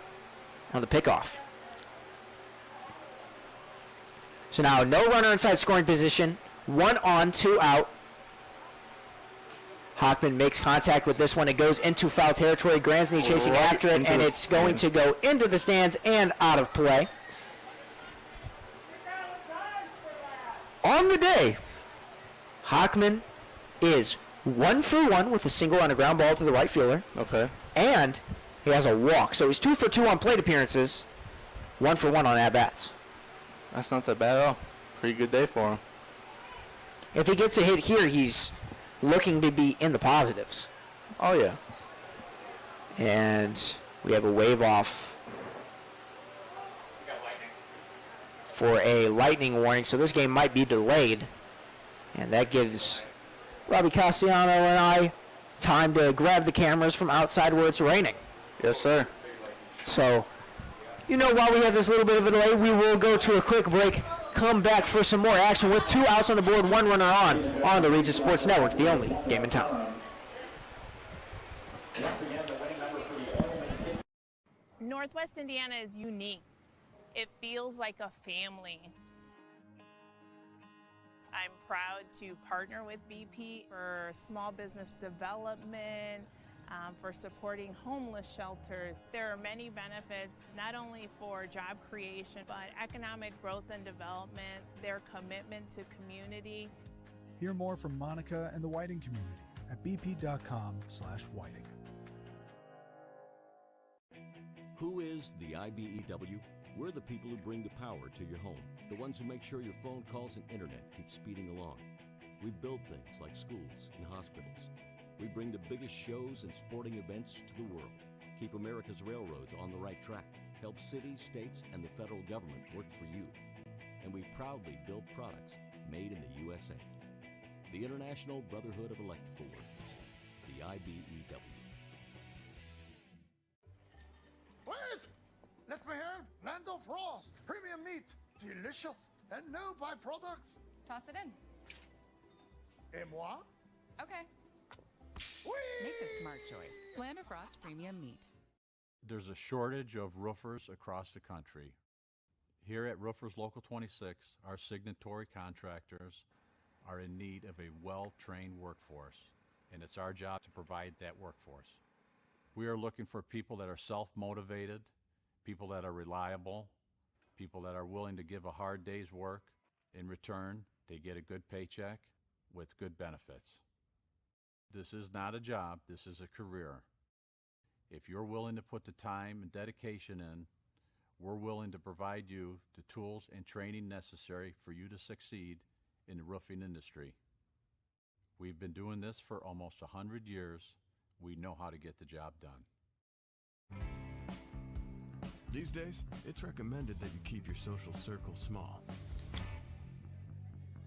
on the pickoff. So now no runner inside scoring position. 1 on, 2 out. Hockman makes contact with this one. It goes into foul territory. Gransny chasing after it, and it's going to go into the stands and out of play. On the day, Hockman is 1 for 1 with a single on a ground ball to the right fielder. Okay. And he has a walk. So he's 2 for 2 on plate appearances, 1 for 1 on at-bats. That's not that bad at all. Pretty good day for him. If he gets a hit here, he's looking to be in the positives. Oh, yeah. And we have a wave off for a lightning warning, so this game might be delayed. And that gives Robbie Cassiano and I time to grab the cameras from outside where it's raining. Yes, sir. So, while we have this little bit of a delay, we will go to a quick break, come back for some more action with 2 outs on the board, 1 runner on the Regis Sports Network, the only game in town. Northwest Indiana is unique. It feels like a family. I'm proud to partner with BP for small business development, for supporting homeless shelters. There are many benefits, not only for job creation, but economic growth and development, their commitment to community. Hear more from Monica and the Whiting community at bp.com/whiting. Who is the IBEW? We're the people who bring the power to your home, the ones who make sure your phone calls and internet keep speeding along. We build things like schools and hospitals. We bring the biggest shows and sporting events to the world, keep America's railroads on the right track, help cities, states, and the federal government work for you. And we proudly build products made in the USA. The International Brotherhood of Electrical Workers, the IBEW. Wait! Let me help! Land of Frost! Premium meat! Delicious! And no byproducts! Toss it in. Et moi? Okay. Make the smart choice. Land of Frost Premium Meat. There's a shortage of roofers across the country. Here at Roofers Local 26, our signatory contractors are in need of a well-trained workforce, and it's our job to provide that workforce. We are looking for people that are self-motivated, people that are reliable, people that are willing to give a hard day's work. In return, they get a good paycheck with good benefits. This is not a job, this is a career. If you're willing to put the time and dedication in, we're willing to provide you the tools and training necessary for you to succeed in the roofing industry. We've been doing this for almost 100 years. We know how to get the job done. These days, it's recommended that you keep your social circle small.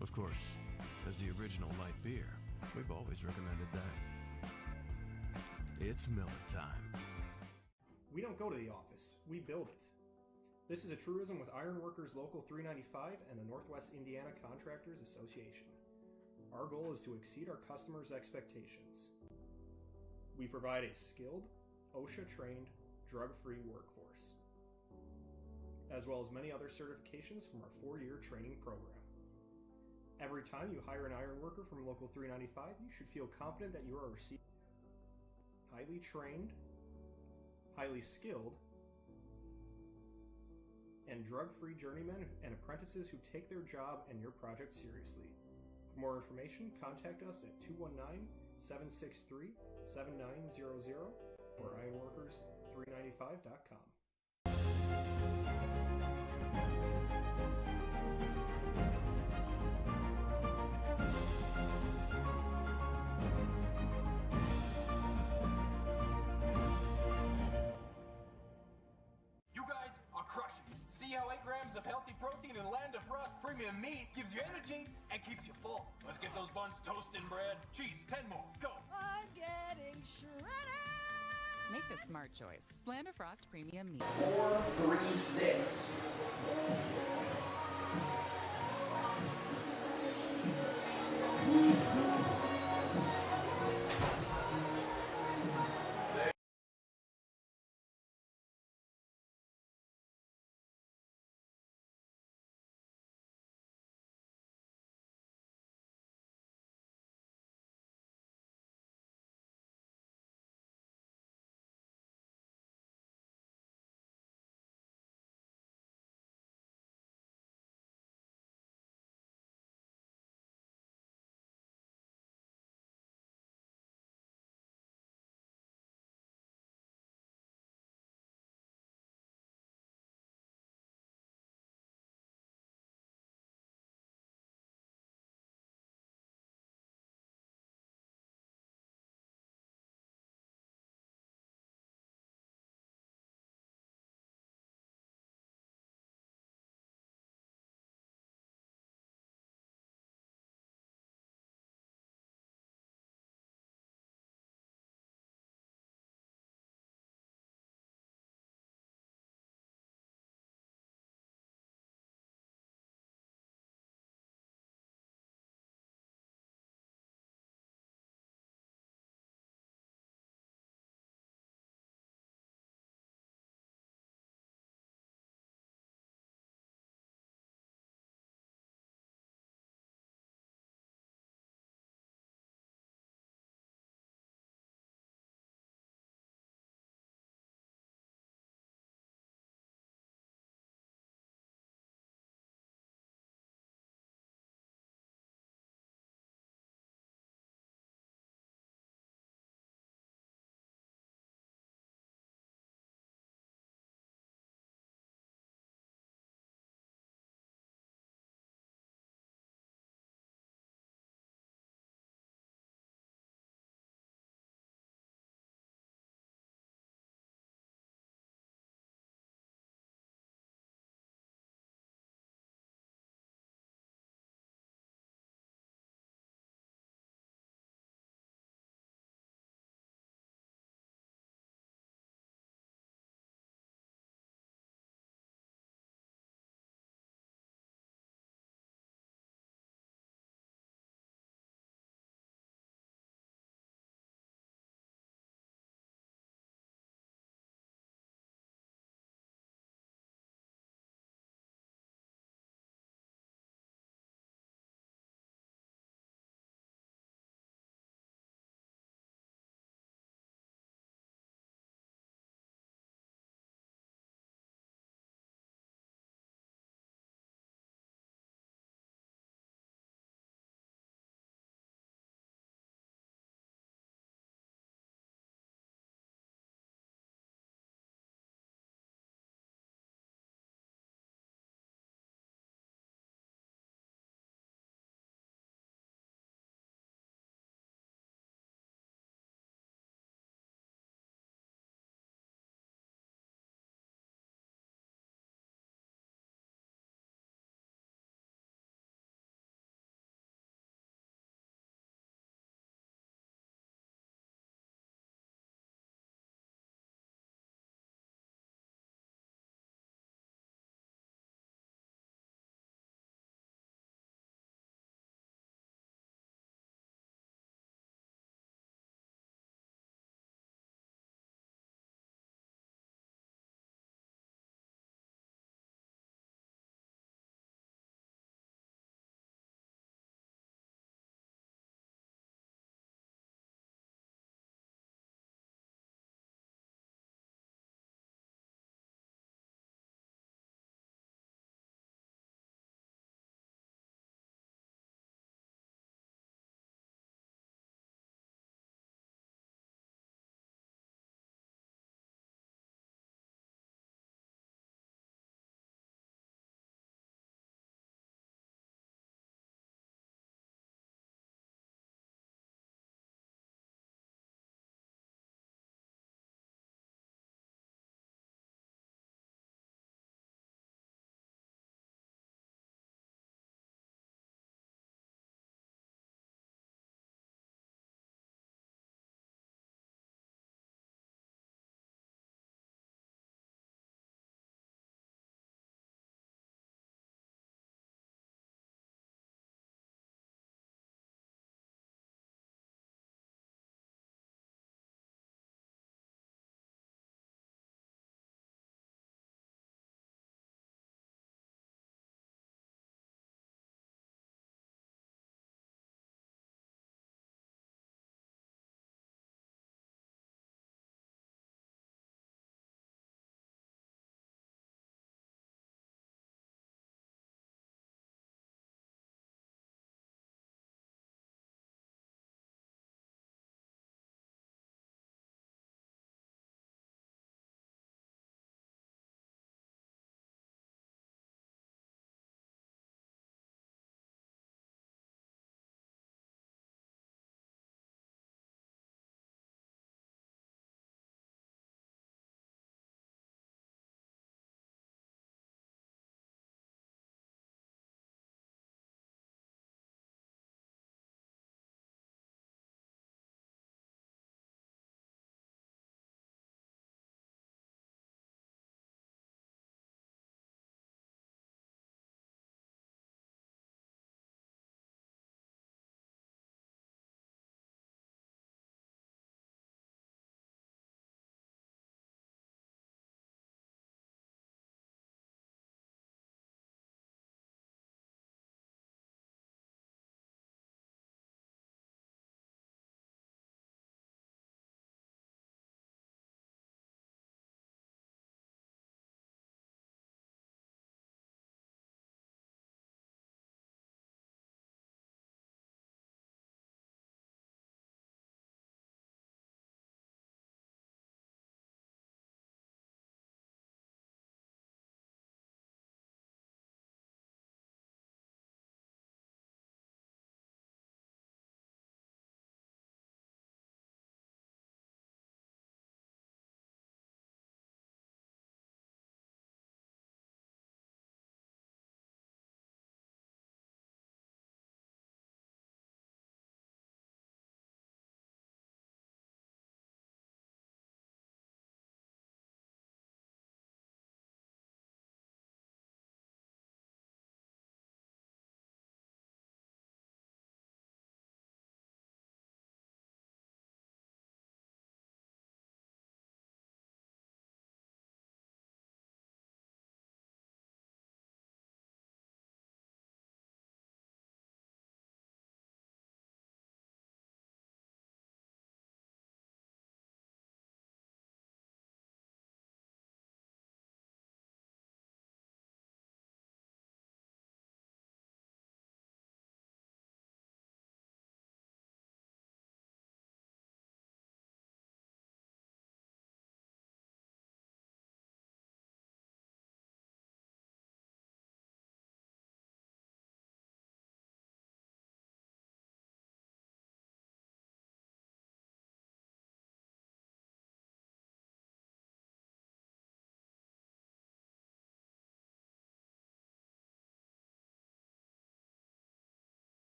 Of course, as the original light beer, we've always recommended that. It's Miller time. We don't go to the office, we build it. This is a truism with Ironworkers Local 395 and the Northwest Indiana Contractors Association. Our goal is to exceed our customers' expectations. We provide a skilled, OSHA-trained, drug-free workforce, as well as many other certifications from our 4-year training program. Every time you hire an ironworker from Local 395, you should feel confident that you are receiving highly trained, highly skilled, and drug-free journeymen and apprentices who take their job and your project seriously. For more information, contact us at 219-763-7900 or ironworkers395.com. See how 8 grams of healthy protein in Land of Frost Premium Meat gives you energy and keeps you full. Let's get those buns toasted, bread. Cheese, 10 more. Go. I'm getting shredded. Make the smart choice. Land of Frost Premium Meat. 436.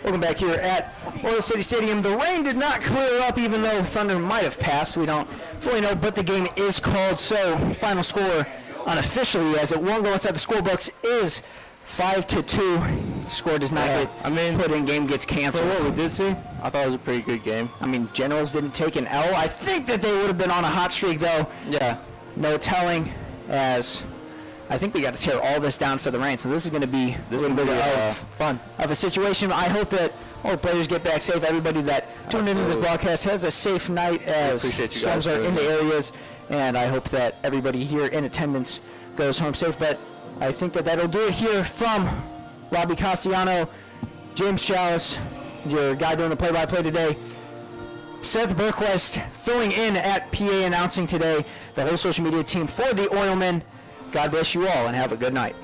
Welcome back here at Oil City Stadium. The rain did not clear up, even though thunder might have passed. We don't fully know, but the game is called. So final score unofficially, as it won't go inside the scorebooks, is 5-2. Score does not get put in. Game gets canceled. For what we did see, I thought it was a pretty good game. I mean, Generals didn't take an L. I think that they would have been on a hot streak, though. Yeah. No telling, as I think we got to tear all this down to the rain. So this is going to be a little bit of fun of a situation. I hope that all the players get back safe. Everybody that tuned into this broadcast has a safe night as storms are in the areas. And I hope that everybody here in attendance goes home safe. But I think that that'll do it here from Robbie Castellano, James Chalice, your guy doing the play-by-play today. Seth Berquist filling in at PA announcing today, the whole social media team for the Oilmen. God bless you all and have a good night.